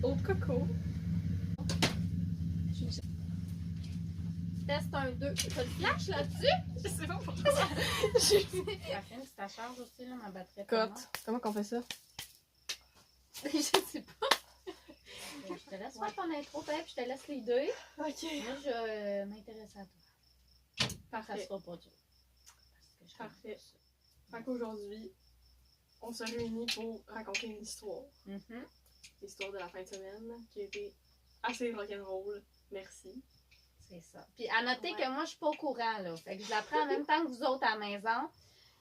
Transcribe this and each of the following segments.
eau de coco. Test 1, 2. T'as le flash là-dessus? Je sais pas pourquoi. Parfait, c'est ta charge aussi, là, ma batterie. Cote, comment qu'on fait ça? Je sais pas. Je te laisse faire ton intro, puis je te laisse les deux. Ok. Moi, je m'intéresse à toi. Parfait. Ça sera pas dur. Parce que Parfait. Fait qu'aujourd'hui, on se réunit pour raconter une histoire. L'histoire de la fin de semaine qui a été assez rock'n'roll. Merci. C'est ça. Puis à noter que moi, je suis pas au courant, là. Fait que je l'apprends en même temps que vous autres à la maison.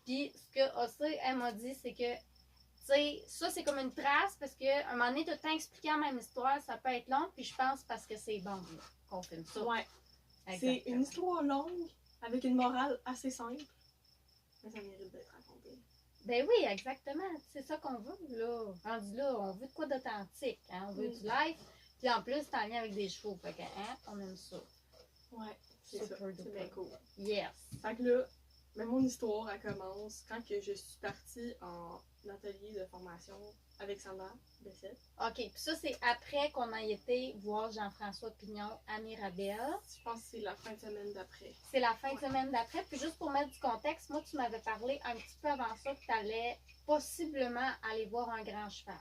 Puis ce que Ossé, elle m'a dit, c'est que, tu sais, ça, c'est comme une trace parce qu'à un moment donné, tout le temps expliquer la même histoire, ça peut être long. Puis je pense parce que c'est bon, là, qu'on filme ça. Ouais. Exactement. C'est une histoire longue avec une morale assez simple. Mais ça mérite d'être raconté. Ben oui, exactement. C'est ça qu'on veut, là. Rendu là, on veut de quoi d'authentique. Hein? On veut du live. Puis en plus, c'est en lien avec des chevaux. Fait que, hein, on aime ça. Ouais, c'est Super ça. duper. C'est bien cool. Yes. Fait que là, mon histoire, elle commence quand que je suis partie en atelier de formation avec Sandra Bessette. OK. Puis ça, c'est après qu'on a été voir Jean-François Pignon à Mirabel. Je pense que c'est la fin de semaine d'après. C'est la fin de semaine d'après. Puis juste pour mettre du contexte, moi, tu m'avais parlé un petit peu avant ça que tu allais possiblement aller voir un grand cheval.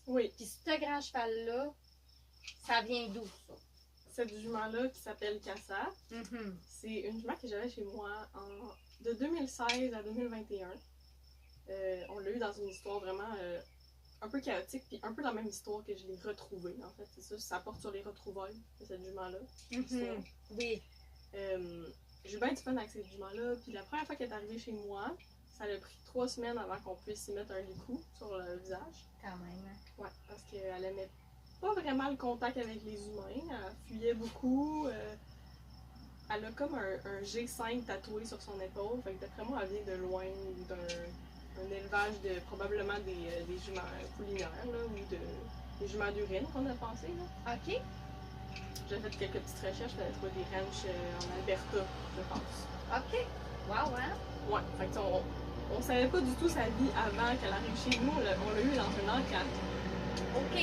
Oui. Puis ce grand cheval-là, ça vient d'où, ça? Cette jument-là qui s'appelle Cassa, c'est une jument que j'avais chez moi de 2016 à 2021. On l'a eu dans une histoire vraiment un peu chaotique, puis un peu la même histoire que je l'ai retrouvée, en fait. C'est ça, ça porte sur les retrouvailles de cette jument-là. Oui. J'ai eu bien du fun avec cette jument-là, puis la première fois qu'elle est arrivée chez moi, ça a pris 3 semaines avant qu'on puisse y mettre un licou sur le visage. Quand même. Ouais, parce qu'elle aimait pas vraiment le contact avec les humains, elle fuyait beaucoup. Elle a comme un G5 tatoué sur son épaule, fait que d'après moi, elle vient de loin, d'un élevage de probablement des juments poulinaires, là, ou des juments d'urine qu'on a pensé. Là. OK. J'ai fait quelques petites recherches, j'avais trouvé des ranchs en Alberta, je pense. OK. Wow, hein? Ouais, fait que on savait pas du tout sa vie avant qu'elle arrive chez nous, on l'a eu dans un encadre. OK.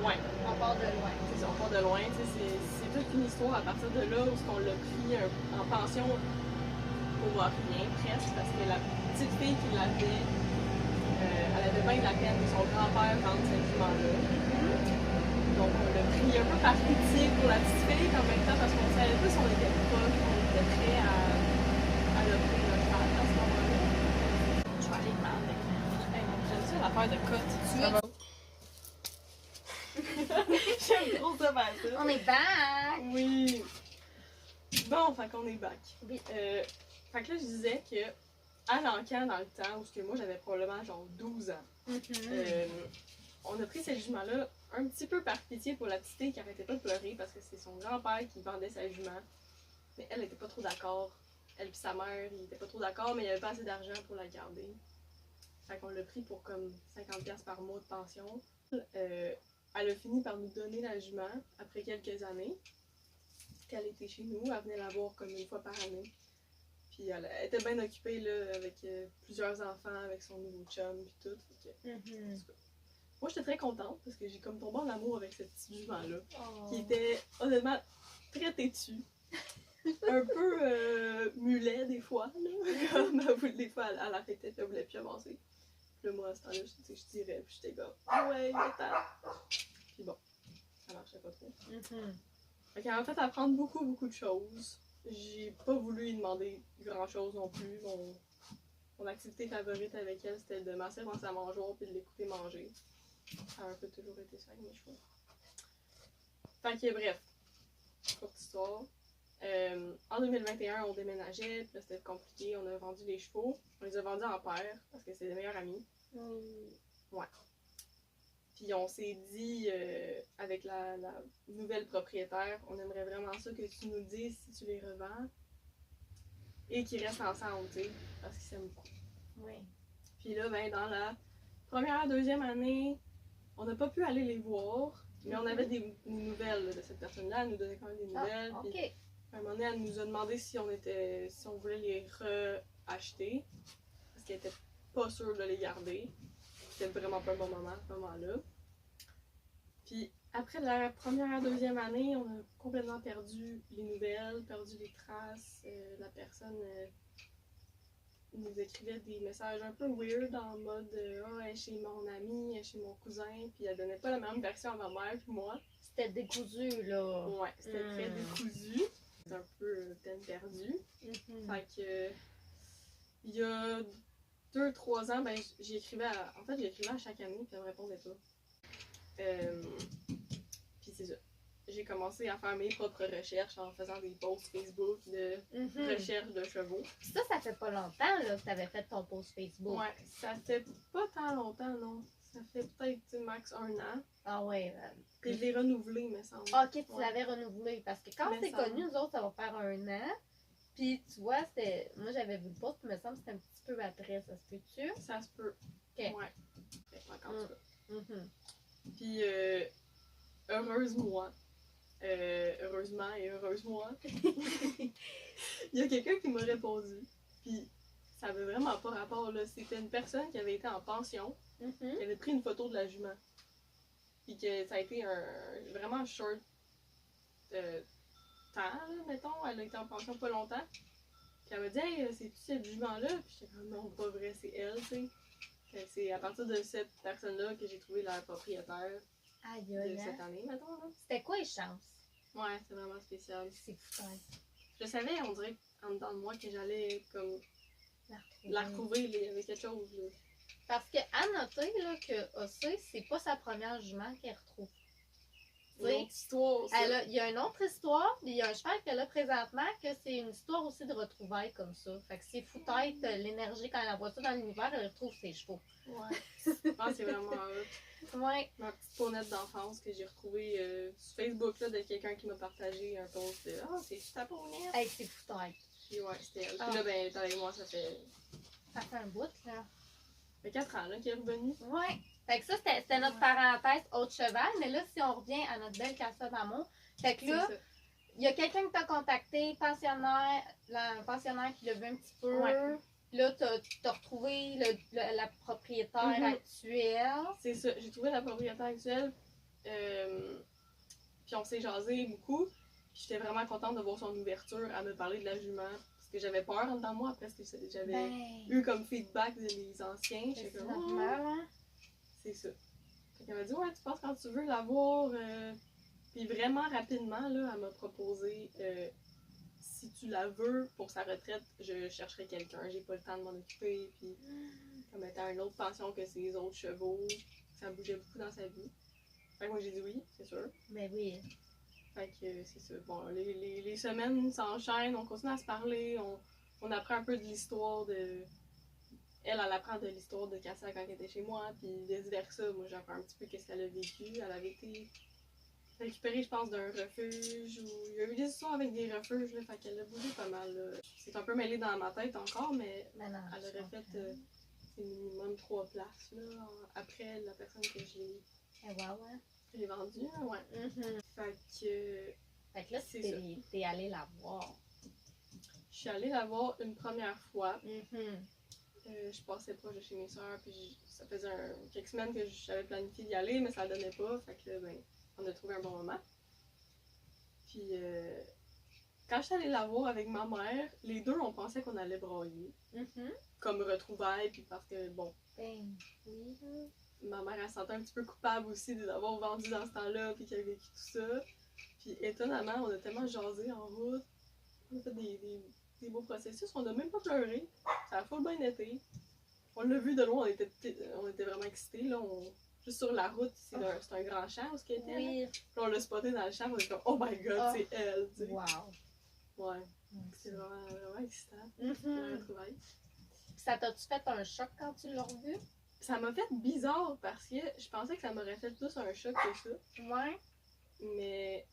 Ouais. On part de loin. C'est ça, on part de loin, c'est toute une histoire à partir de là où on l'a pris en pension pour rien, presque, parce que la petite fille qui l'avait, elle avait bien de la peine que son grand-père vende cette jument-là. Donc on l'a pris un peu par pitié pour la petite fille, en même temps parce qu'on savait pas si on était proche, on était prêt à adopter notre femme à ce moment-là. Je vais aller demander. J'aime ça l'affaire de cote. Ça va. J'aime trop ça faire ça. On est back! Oui. Bon, fait qu'on est back. Oui. Fait que là, je disais que à l'encan, dans le temps, où que moi j'avais probablement genre 12 ans, on a pris cette jument-là un petit peu par pitié pour la petite fille qui arrêtait pas de pleurer parce que c'est son grand-père qui vendait sa jument. Mais elle était pas trop d'accord. Elle et sa mère, ils étaient pas trop d'accord, mais il y avait pas assez d'argent pour la garder. Fait qu'on l'a pris pour comme 50$ par mois de pension. Elle a fini par nous donner la jument après quelques années. Qu'elle était chez nous, elle venait la voir comme une fois par année. Puis elle était bien occupée là, avec plusieurs enfants, avec son nouveau chum et tout. Moi j'étais très contente parce que j'ai comme tombé en amour avec cette petite jument-là. Qui était honnêtement très têtue. Un peu mulet des fois. Là. Comme des fois elle arrêtait et elle voulait plus avancer. Puis là, moi à ce temps-là, je tirais puis j'étais comme ouais, attends. Puis bon, ça marchait pas trop. Fait qu'elle m'a fait apprendre beaucoup de choses. J'ai pas voulu lui demander grand chose non plus. Mon activité favorite avec elle, c'était de m'asseoir dans sa mangeoire puis de l'écouter manger. Ça a un peu toujours été ça avec mes chevaux. Fait que bref, courte histoire. En 2021, on déménageait, puis là c'était compliqué, on a vendu les chevaux. On les a vendus en paire parce que c'est des meilleurs amis. Ouais. Puis on s'est dit, avec la nouvelle propriétaire, on aimerait vraiment ça que tu nous dises si tu les revends et qu'ils restent ensemble, tu sais, parce qu'ils s'aiment beaucoup. Oui. Puis là, ben, dans la première, deuxième année, on n'a pas pu aller les voir, mais on avait des nouvelles là, de cette personne-là, elle nous donnait quand même des nouvelles. Ah, OK. Puis, à un moment donné, elle nous a demandé si on voulait les re-acheter, parce qu'elle était pas sûre de les garder. C'était vraiment pas un bon moment à ce moment-là. Puis après la première, deuxième année, on a complètement perdu les nouvelles, perdu les traces. La personne nous écrivait des messages un peu weird en mode oh, elle est chez mon ami, elle est chez mon cousin, puis elle donnait pas la même version à ma mère puis moi. C'était décousu, là. Ouais, c'était très décousu. C'était un peu peine perdue. Fait que il y a 2-3 ans, ben j'écrivais à chaque année puis elle me répondait pas. Puis c'est ça. J'ai commencé à faire mes propres recherches en faisant des posts Facebook de recherche de chevaux. Puis ça fait pas longtemps là, que tu avais fait ton post Facebook. Ouais, ça fait pas tant longtemps, non. Ça fait peut-être max 1 an. Ah ouais. Puis je l'ai renouvelé, me semble. Ok, tu l'avais renouvelé. Parce que quand c'est connu, nous autres, ça va faire 1 an. Puis tu vois, c'était. Moi j'avais vu le post, puis il me semble que c'était un petit peu après, ça se peut-tu? Ça se peut. Ok. Ouais. En tout cas. Puis heureusement, il y a quelqu'un qui m'a répondu. Puis ça avait vraiment pas rapport là. C'était une personne qui avait été en pension, qui avait pris une photo de la jument. Puis que ça a été vraiment short temps, là, mettons. Elle a été en pension pas longtemps. Puis elle m'a dit hey, c'est-tu cette jument-là? Puis j'étais comme non, pas vrai, c'est elle, tu sais. C'est à partir de cette personne-là que j'ai trouvé la propriétaire de cette année, mettons. Là. C'était quoi les chances? Ouais, c'est vraiment spécial. C'est fou. Je savais, on dirait, en dedans de moi, que j'allais comme la retrouver, il y avait quelque chose. Là. Parce que à noter là, que Ossé, c'est pas sa première jument qu'elle retrouve. Une autre histoire, ça. Il y a une autre histoire, puis il y a un cheval qu'elle a présentement, que c'est une histoire aussi de retrouvailles comme ça. Fait que c'est fou tête l'énergie quand elle voit ça dans l'univers, elle retrouve ses chevaux. Ouais. Je pense que c'est vraiment ouais. Ma petite ponette d'enfance que j'ai retrouvée sur Facebook là, de quelqu'un qui m'a partagé un post de ah, c'est ta ponette. Hey, c'est fou tête. Puis ouais, c'était elle. Puis là, ben, elle est avec moi, ça fait. Ça fait un bout, là. Ça fait 4 ans là, qu'elle est revenue. Ouais. Fait que ça, c'était notre parenthèse autre cheval. Mais là, si on revient à notre belle Casa d'amour, fait que là, il y a quelqu'un qui t'a contacté, un pensionnaire qui l'a vu un petit peu. Ouais. Là, t'as retrouvé la propriétaire actuelle. C'est ça, j'ai trouvé la propriétaire actuelle. Puis on s'est jasé beaucoup. J'étais vraiment contente de voir son ouverture à me parler de la jument. Parce que j'avais peur en dedans de moi après ce que j'avais eu comme feedback des anciens. J'étais comme normal, hein? C'est ça. Fait qu'elle m'a dit ouais, tu penses quand tu veux l'avoir. Puis vraiment rapidement, là, elle m'a proposé si tu la veux pour sa retraite, je chercherai quelqu'un. J'ai pas le temps de m'en occuper. Puis comme elle était à une autre pension que ses autres chevaux, ça bougeait beaucoup dans sa vie. Fait que moi j'ai dit oui, c'est sûr. Mais oui. Fait que c'est ça. Bon, les semaines s'enchaînent, on continue à se parler, on apprend un peu de l'histoire de. Elle apprend de l'histoire de Cassia quand elle était chez moi, puis vice versa. Moi j'apprends un petit peu qu'est-ce qu'elle a vécu. Elle avait été récupérée, je pense, d'un refuge. Il y a eu des histoires avec des refuges, là, fait qu'elle a bougé pas mal. Là. C'est un peu mêlé dans ma tête encore, mais non, elle aurait fait minimum 3 places là, après la personne que j'ai. J'ai vendu, ouais. Fait que là, t'es allée la voir. Je suis allée la voir une première fois. Je passais proche de chez mes soeurs, puis ça faisait quelques semaines que j'avais planifié d'y aller, mais ça donnait pas. Fait que ben, on a trouvé un bon moment. Puis quand je suis allée la voir avec ma mère, les deux, on pensait qu'on allait brailler. Comme retrouvailles, puis parce que bon. Ma mère, elle se sentait un petit peu coupable aussi de l'avoir vendu dans ce temps-là, puis qu'elle a vécu tout ça. Puis étonnamment, on a tellement jasé en route. On a fait des beaux processus. On n'a même pas pleuré. Ça a full bien été. On l'a vu de loin, on était vraiment excités. Là, juste sur la route, c'est un grand champ où ce qu'elle était. Oui. Puis on l'a spoté dans le champ, on était comme oh my god, c'est elle. Tu sais. Wow. Ouais. C'est vraiment excitant. Ça t'a-tu fait un choc quand tu l'as revu? Ça m'a fait bizarre parce que je pensais que ça m'aurait fait plus un choc que ça. Ouais. Mais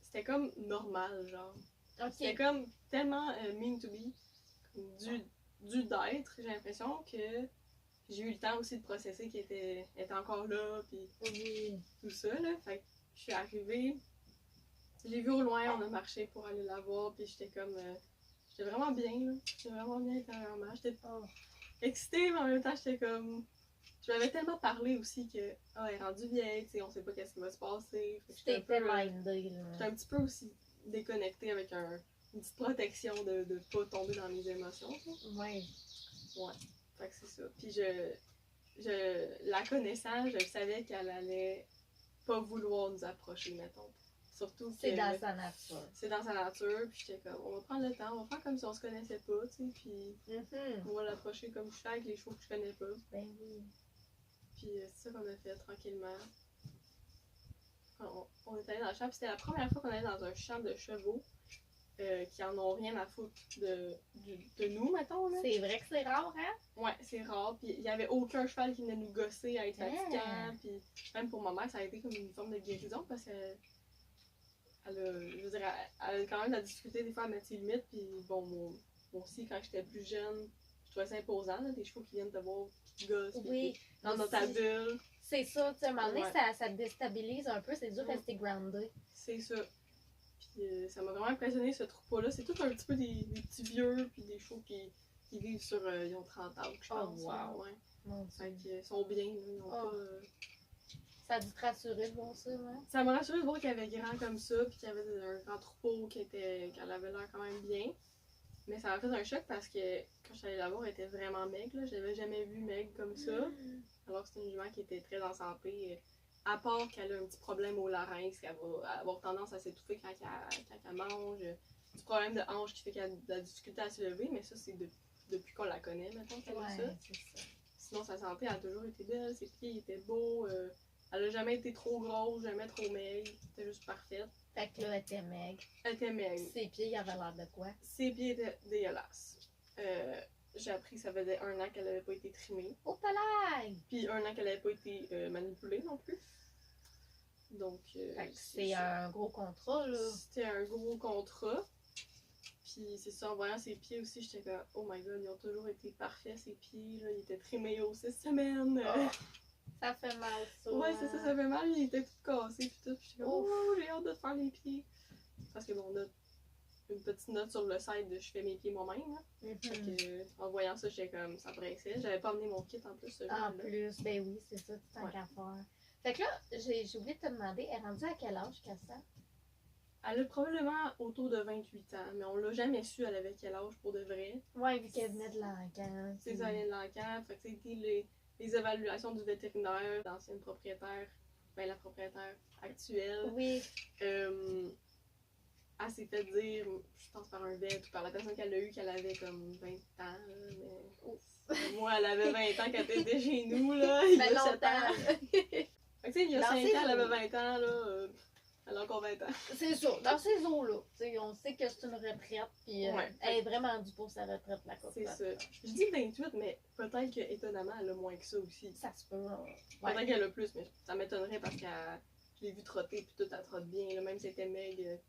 c'était comme normal, genre. Okay. C'était comme tellement mean to be, dû d'être, j'ai l'impression que j'ai eu le temps aussi de processer qu'elle était encore là, puis tout ça, là. Fait que je suis arrivée, je l'ai vue au loin, on a marché pour aller la voir, puis j'étais comme, j'étais vraiment bien, là. J'étais vraiment bien intérieurement. J'étais excitée, mais en même temps, j'étais comme, je m'avais tellement parlé aussi que, elle est rendue vieille, tu sais, on sait pas qu'est-ce qui va se passer. T'étais mindé, là. J'étais un petit peu aussi déconnectée avec une petite protection de pas tomber dans mes émotions. Ouais. Ouais. Fait que c'est ça. Puis la connaissant, je savais qu'elle allait pas vouloir nous approcher, mettons. Surtout que... C'est dans sa nature. C'est dans sa nature, puis j'étais comme, on va prendre le temps, on va faire comme si on se connaissait pas, tu sais, puis on va l'approcher comme je fais avec les chevaux que je connais pas. Ben oui. Puis c'est ça qu'on a fait tranquillement. On est allé dans le champ, puis c'était la première fois qu'on allait dans un champ de chevaux qui en ont rien à foutre de nous, mettons, là. C'est vrai que c'est rare, hein? Ouais, c'est rare, puis il y avait aucun cheval qui venait nous gosser à être fatigant, puis même pour ma mère, ça a été comme une forme de guérison, parce que je veux dire, elle a quand même la difficulté des fois à mettre ses limites, puis bon, moi aussi, quand j'étais plus jeune, je trouvais ça imposant, là, des chevaux qui viennent te voir, qui gossent, oui, dans ta bulle. C'est ça, tu sais, à un moment donné, Ouais. ça te déstabilise un peu, c'est dur de rester grounded. C'est ça. Puis ça m'a vraiment impressionné, ce troupeau-là. C'est tout un petit peu des petits vieux, puis des chevaux qui vivent sur, ils ont 30 ans, je pense. Oh, wow. Ouais. Mon Fait Dieu. qu'ils sont bien, là, ils ont pas... Ça a dû te rassurer de voir ça, ouais? Ça m'a rassuré de voir qu'il y avait grand comme ça, puis qu'il y avait un grand troupeau qu'elle avait l'air quand même bien. Mais ça m'a fait un choc parce que quand je suis allée la voir, elle était vraiment maigre, là. Je l'avais jamais vue maigre comme ça. Alors que c'est une jument qui était très en santé. À part qu'elle a un petit problème au larynx, qu'elle va avoir tendance à s'étouffer quand elle mange. Du problème de hanche qui fait qu'elle a de la difficulté à se lever, mais ça, c'est depuis qu'on la connaît, maintenant qu'elle a ça. C'est ça. Sinon, sa santé a toujours été belle, ses pieds étaient beaux. Elle a jamais été trop grosse, jamais trop maigre. C'était juste parfaite. Fait que là, elle était maigre. Elle était maigre. Ses pieds, ils avaient l'air de quoi? Ses pieds étaient dégueulasses. J'ai appris que ça faisait 1 an qu'elle n'avait pas été trimée. Au palais! Puis 1 an qu'elle n'avait pas été manipulée non plus. Donc, c'est un gros contrat, là. C'était un gros contrat. Puis c'est ça, en voyant ses pieds aussi, j'étais comme, oh my god, ils ont toujours été parfaits, ces pieds, là. Ils étaient trimés aux 6 semaines. Oh, ça fait mal, ça. Ouais, c'est ça, ça fait mal. Ils étaient tout cassés, puis tout. Puis j'étais comme, oh, j'ai hâte de te faire les pieds. Parce que bon, on a une petite note sur le site de je fais mes pieds moi-même. Hein. Fait que, en voyant ça, j'étais comme, ça pressait. J'avais pas amené mon kit en plus ce jour-là. En plus, ben oui, c'est ça, tout en qu'à faire. Fait que là, j'ai oublié de te demander, elle est rendue à quel âge, Cassa? Elle a probablement autour de 28 ans, mais on l'a jamais su elle avait quel âge pour de vrai. Ouais, vu qu'elle venait de l'encan. C'est ça, elle vient de l'encan. Fait que c'était les évaluations du vétérinaire, l'ancienne propriétaire, ben la propriétaire actuelle. Oui. Elle s'est fait dire, je pense par un vet ou par la personne qu'elle a eue, qu'elle avait comme 20 ans. Mais moi, elle avait 20 ans quand elle était chez nous, là. Il y a 7 ans. Fait que, tu sais, il y a 5 ans, elle avait 20 ans, là. Elle a encore 20 ans. C'est ça, dans ces eaux-là. On sait que c'est une retraite, puis elle est vraiment due pour sa retraite, la cocotte. C'est ça. Je dis 28, mais peut-être qu'étonnamment, elle a moins que ça aussi. Ça se peut. Peut-être qu'elle a plus, mais ça m'étonnerait parce que je l'ai vue trotter, puis tout, elle trotte bien. Là, même si elle était maigre,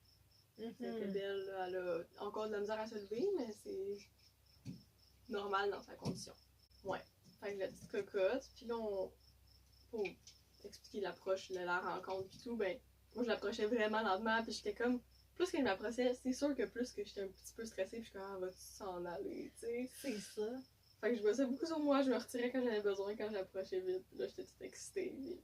elle était belle. Là, elle a encore de la misère à se lever, mais c'est normal dans sa condition. Ouais. Fait que la petite cocotte, puis là, pour expliquer l'approche, la rencontre, puis tout, ben, moi, je l'approchais vraiment lentement, puis j'étais comme, plus que je m'approchais, c'est sûr que plus que j'étais un petit peu stressée, puis je suis comme, va-tu s'en aller, tu sais. C'est ça. Fait que je bossais beaucoup sur moi, je me retirais quand j'avais besoin, quand j'approchais vite, puis là, j'étais toute excitée.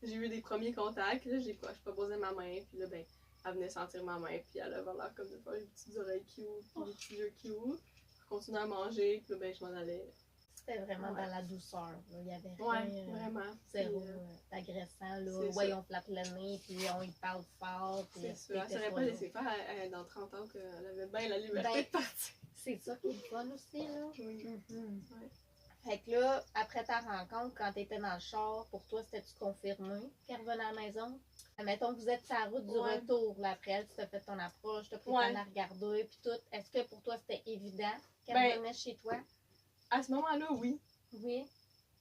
Puis j'ai eu des premiers contacts, là, je proposais ma main, puis là, ben, elle venait sentir ma main, puis elle avait l'air comme de faire des petites oreilles cute, puis des petits yeux cute. Je continuais à manger, puis là, ben, je m'en allais. C'était vraiment dans la douceur. Là. Il y avait rien. Vraiment. Zéro agressant. Là. Ouais, on flatte le nez, puis on y parle fort. C'est ça. Elle ne saurait pas laisser faire dans 30 ans qu'elle avait bien la liberté de partir. C'est ça qui est le fun aussi. Là. Oui. Ouais. Fait que là, après ta rencontre, quand tu étais dans le char, pour toi, c'était-tu confirmé qu'elle revenait à la maison? Mettons que vous êtes sur la route du retour, là, après elle, tu t'as fait ton approche, tu as pris le temps de regarder, puis tout. Est-ce que pour toi, c'était évident qu'elle revenait chez toi? À ce moment-là, oui. Oui.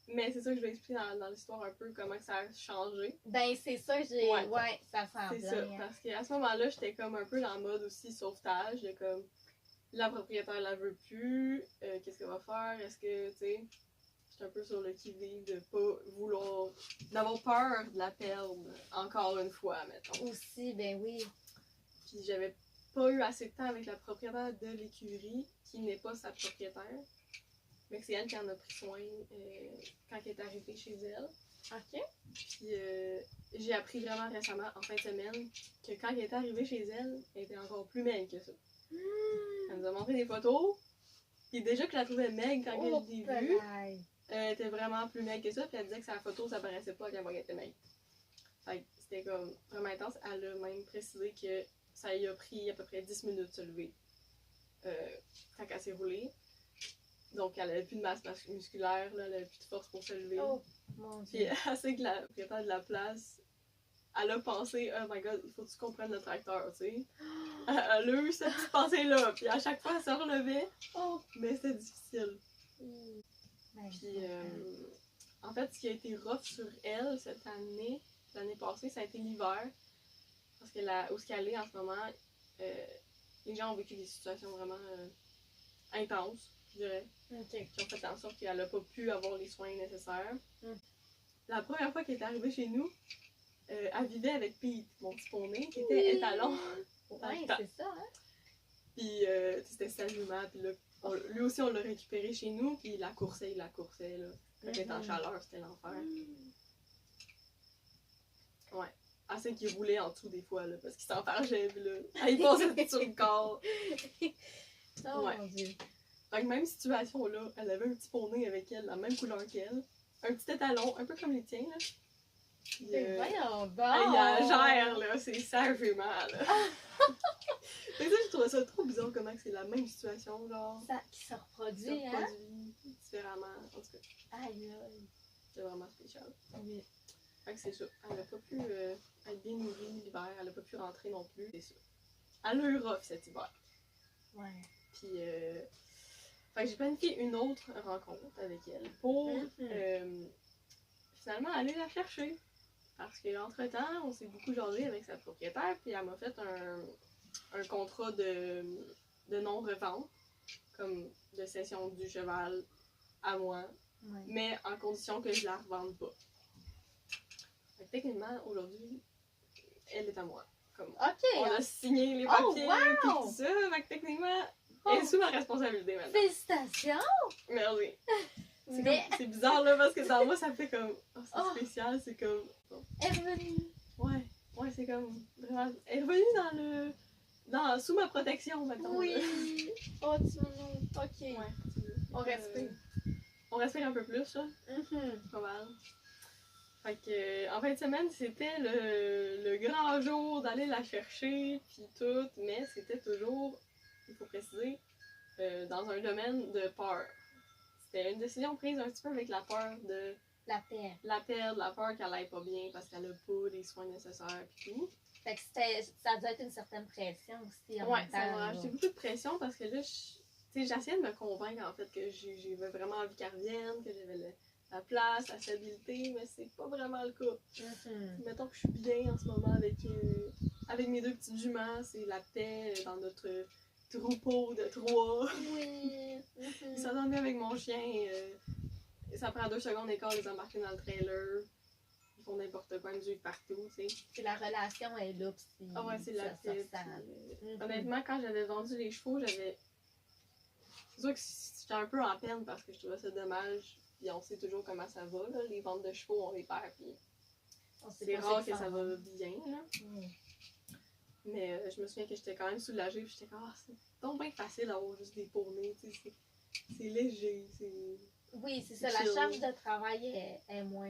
Mais c'est ça que je vais expliquer dans l'histoire un peu comment ça a changé. Ben, c'est ça, ça semble. C'est ça, parce qu'à ce moment-là, j'étais comme un peu dans le mode aussi sauvetage, de comme, la propriétaire la veut plus, qu'est-ce qu'elle va faire, est-ce que, tu sais, j'étais un peu sur le qui-vive de pas vouloir, d'avoir peur de la perdre encore une fois, mettons. Aussi, ben oui. Puis j'avais pas eu assez de temps avec la propriétaire de l'écurie, qui n'est pas sa propriétaire. Mais c'est elle qui en a pris soin quand elle est arrivée chez elle. Ok. Puis j'ai appris vraiment récemment, en fin de semaine, que quand elle est arrivée chez elle, elle était encore plus maigre que ça. Elle nous a montré des photos. Puis déjà que je la trouvais maigre quand elle l'a vue, elle était vraiment plus maigre que ça. Puis elle disait que sa photo, ça paraissait pas qu'elle était maigre. Fait que c'était comme vraiment intense. Elle a même précisé que ça lui a pris à peu près 10 minutes de se lever quand elle s'est roulée. Donc elle avait plus de masse musculaire, là, elle avait plus de force pour se lever. Oh, mon Puis Dieu. elle sait que la propriétaire de la place, elle a pensé, oh my god, il faut que tu comprennes le tracteur, tu sais. Elle a eu cette petite pensée-là, puis à chaque fois elle se relevait, mais c'était difficile. Puis en fait, ce qui a été rough sur elle cette année, l'année passée, ça a été l'hiver. Parce que où ce qu'elle est en ce moment, les gens ont vécu des situations vraiment intenses, je dirais. Ok. Qui ont fait en sorte qu'elle n'a pas pu avoir les soins nécessaires. La première fois qu'elle est arrivée chez nous, elle vivait avec Pete, mon petit poney, qui était étalon. Ouais, c'est ça, hein? Puis c'était sa jument, puis là, lui aussi on l'a récupéré chez nous, puis il la coursait, là. Quand elle était en chaleur, c'était l'enfer. Ouais. Assez qu'il roulait en dessous des fois, là, parce qu'il s'enfargeait, puis là, il passait sur le corps. Oh Ouais. mon Dieu. Fait que même situation là, elle avait un petit poney avec elle, la même couleur qu'elle. Un petit étalon, un peu comme les tiens, là. Puis, Voyons donc! il la gère, là, c'est sagement, là. Fait que ça, je trouvais ça trop bizarre comment c'est la même situation, genre. Ça qui se Qui reproduit, se hein? reproduit différemment. En tout cas, Aïe, aïe. c'est vraiment spécial. Oui. Fait que c'est ça. Elle a pas pu être bien nourrie l'hiver, elle a pas pu rentrer non plus. C'est ça. Elle a eu rough cet hiver. Ouais. Puis, fait que j'ai planifié une autre rencontre avec elle pour finalement aller la chercher. Parce qu'entre-temps, on s'est beaucoup jasé avec sa propriétaire, puis elle m'a fait un contrat de non-revente, comme de cession du cheval à moi, Ouais. mais en condition que je la revende pas. Fait que techniquement, aujourd'hui, elle est à moi. Comme, Ok! on a signé les papiers, wow! puis tout ça, fait que techniquement, elle est sous ma responsabilité maintenant. Félicitations! Merci. C'est Mais c'est bizarre là, parce que dans moi, ça fait comme, oh, c'est Oh. spécial, c'est comme, bon. elle est revenue. Ouais, c'est comme, vraiment, elle est revenue sous ma protection maintenant. Oui! là. Oh, tu m'as. Ok. Ouais. On respire. On respire un peu plus, là. Pas mal. Fait que, en fin de semaine, c'était le grand jour d'aller la chercher, puis tout, mais c'était toujours, il faut préciser, dans un domaine de peur. C'était une décision prise un petit peu avec la peur de La paix. la perdre, la peur qu'elle aille pas bien parce qu'elle a pas les soins nécessaires, puis tout. Fait que ça doit être une certaine pression aussi en Ouais, même ça temps. m'a là. rajouté beaucoup de pression parce que là, j'essayais de me convaincre en fait que j'avais vraiment envie qu'elle revienne, que j'avais la place, la stabilité, mais c'est pas vraiment le cas. Mettons que je suis bien en ce moment avec mes deux petites juments, c'est la paix dans notre troupeau de 3. Oui. Ils s'entendent bien avec mon chien. Ça prend 2 secondes et quart de les embarquer dans le trailer. Ils font n'importe quoi, ils me suivent partout, tu sais. Puis la relation est là, puis Ah ouais, c'est ça la paix. se ressent. Puis, honnêtement, quand j'avais vendu les chevaux, c'est sûr que j'étais un peu en peine parce que je trouvais ça dommage. Puis on sait toujours comment ça va, là. Les ventes de chevaux, on les perd, puis c'est rare que ça va bien, là. Mais je me souviens que j'étais quand même soulagée, puis j'étais comme, ah, c'est donc bien facile d'avoir juste des poneys, tu sais, c'est léger, c'est... Oui, c'est ça, chill. la charge de travail est moins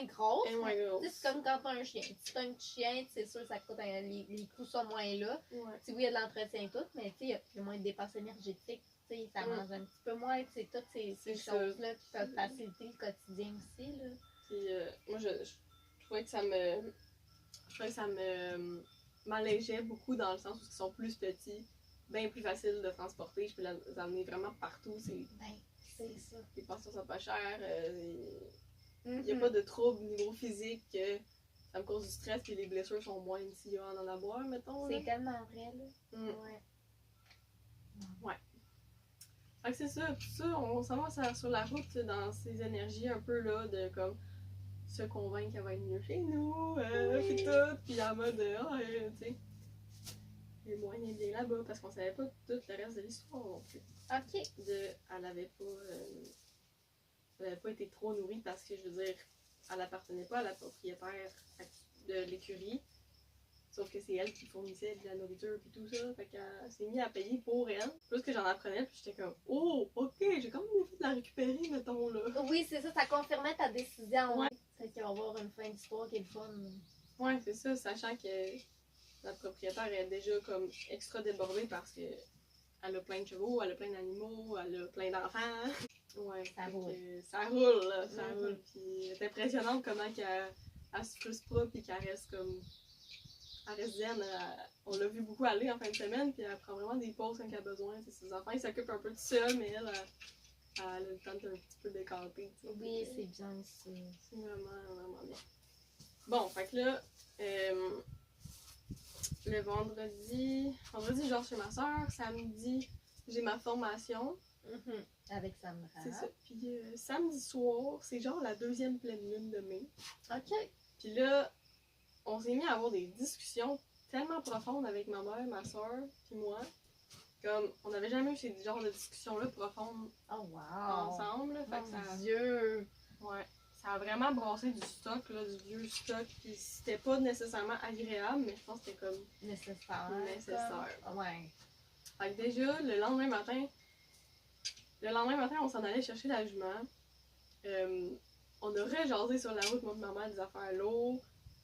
grosse. Et moins gros. Tu sais, c'est comme quand t'as un chien. Si t'as un petit chien, c'est sûr ça coûte les coûts sont moins là. Ouais. Tu sais, oui, il y a de l'entretien et tout, mais tu sais, il y a moins de dépenses énergétiques. Tu sais, ça mange un petit peu moins. Tu sais, toutes ces choses-là qui peuvent faciliter le quotidien aussi, là. Puis moi, je trouvais que ça me m'allégeait beaucoup dans le sens où ils sont plus petits, bien plus faciles de transporter. Je peux les amener vraiment partout. Ben, c'est ça. Les passes sont pas chères. Il n'y a pas de trouble niveau physique. Ça me cause du stress et les blessures sont moins s'il y a en avoir, mettons. C'est tellement vrai, là. Ouais. Fait que c'est ça, tout ça, on s'en va sur la route dans ces énergies un peu là de comme se convaincre qu'elle va être mieux chez nous, puis tout, puis en mode tu sais. les moyens bien là-bas parce qu'on savait pas tout le reste de l'histoire non plus. Ok. Elle avait pas été trop nourrie parce que, je veux dire, elle appartenait pas à la propriétaire de l'écurie. Sauf que c'est elle qui fournissait de la nourriture et tout ça. Fait qu'elle s'est mise à payer pour elle. Plus que j'en apprenais, puis j'étais comme, oh, ok, j'ai quand même envie de la récupérer, mettons là. Oui, c'est ça, ça confirmait ta décision. Ouais. Fait qu'il va y avoir une fin d'histoire qui est le fun. Ouais, c'est ça, sachant que la propriétaire est déjà comme extra débordée parce que elle a plein de chevaux, elle a plein d'animaux, elle a plein d'enfants. Ouais, Ça roule. Ça roule, là, ça Mhm. roule. Puis c'est impressionnant comment elle se frustre pas, puis qu'elle reste comme. Elle reste zen. On l'a vu beaucoup aller en fin de semaine, puis elle prend vraiment des pauses quand elle a besoin. T'sais, ses enfants, ils s'occupent un peu tout seul, mais elle a le temps d'un petit peu décanter. Oui, c'est bien ça. C'est vraiment, vraiment bien. Bon, fait que là, le vendredi, je dors chez ma soeur. Samedi, j'ai ma formation. Mhm. Avec Sandra. C'est ça. Puis samedi soir, c'est genre la deuxième pleine lune de mai. Ok. Puis là, on s'est mis à avoir des discussions tellement profondes avec ma mère, ma soeur, puis moi. Comme, on n'avait jamais eu ces genres de discussions-là profondes Oh wow. ensemble. Fait que Mon Dieu. Ouais. Ça a vraiment brassé du stock, là, du vieux stock. Puis c'était pas nécessairement agréable, mais je pense que c'était comme Nécessaire. nécessaire. Comme... Ouais. Fait que déjà, le lendemain matin, on s'en allait chercher la jument. On aurait jasé sur la route, moi et ma mère, des affaires lourdes.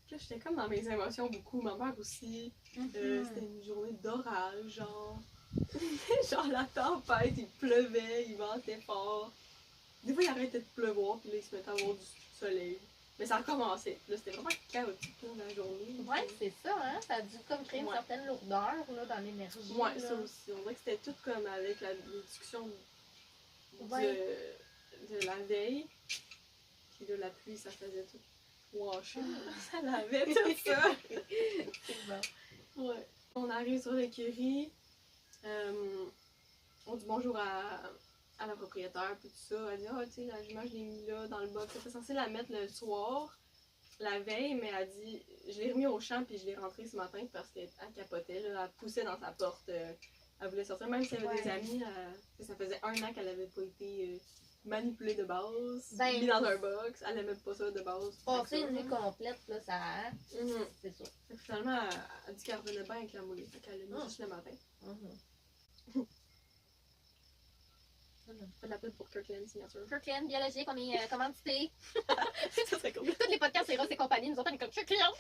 Puis là, j'étais comme dans mes émotions beaucoup. Ma mère aussi. C'était une journée d'orage, genre. Genre la tempête, il pleuvait, il ventait fort. Des fois, il arrêtait de pleuvoir, puis là, il se mettait à avoir du soleil. Mais ça recommençait. Là, c'était vraiment chaotique pour la journée. Ouais, c'est ça, hein. Ça a dû comme créer une Ouais. certaine lourdeur là, dans l'énergie. Ouais, là. ça aussi. On dirait que c'était tout comme avec les discussions Ouais. de la veille. Puis là, la pluie, ça faisait tout washer. Ça lavait tout ça. C'est bon. Ouais. On arrive sur l'écurie. On dit bonjour à la propriétaire, puis tout ça. Elle dit, ah, tu sais, la jument, je l'ai mis là, dans le box. J'étais censée la mettre le soir, la veille, mais elle dit, je l'ai remis au champ, puis je l'ai rentrée ce matin parce qu'elle capotait, là, elle poussait dans sa porte. Elle voulait sortir, même si elle avait des amis. Ça faisait 1 an qu'elle avait pas été manipulée de base, Ben, mis dans un box. Elle aimait pas ça de base. Passer une nuit complète, là, ça. Hein? Mhm. C'est ça. Fait que finalement, elle dit qu'elle revenait bien avec la moulée. Fait qu'elle l'a mis juste le matin. Fait de la pub pour Kirkland Signature. Kirkland, biologique, on est commandité. Ça serait cool. Tous les podcasts, c'est Ross et compagnie, nous autres, on est comme Kirkland.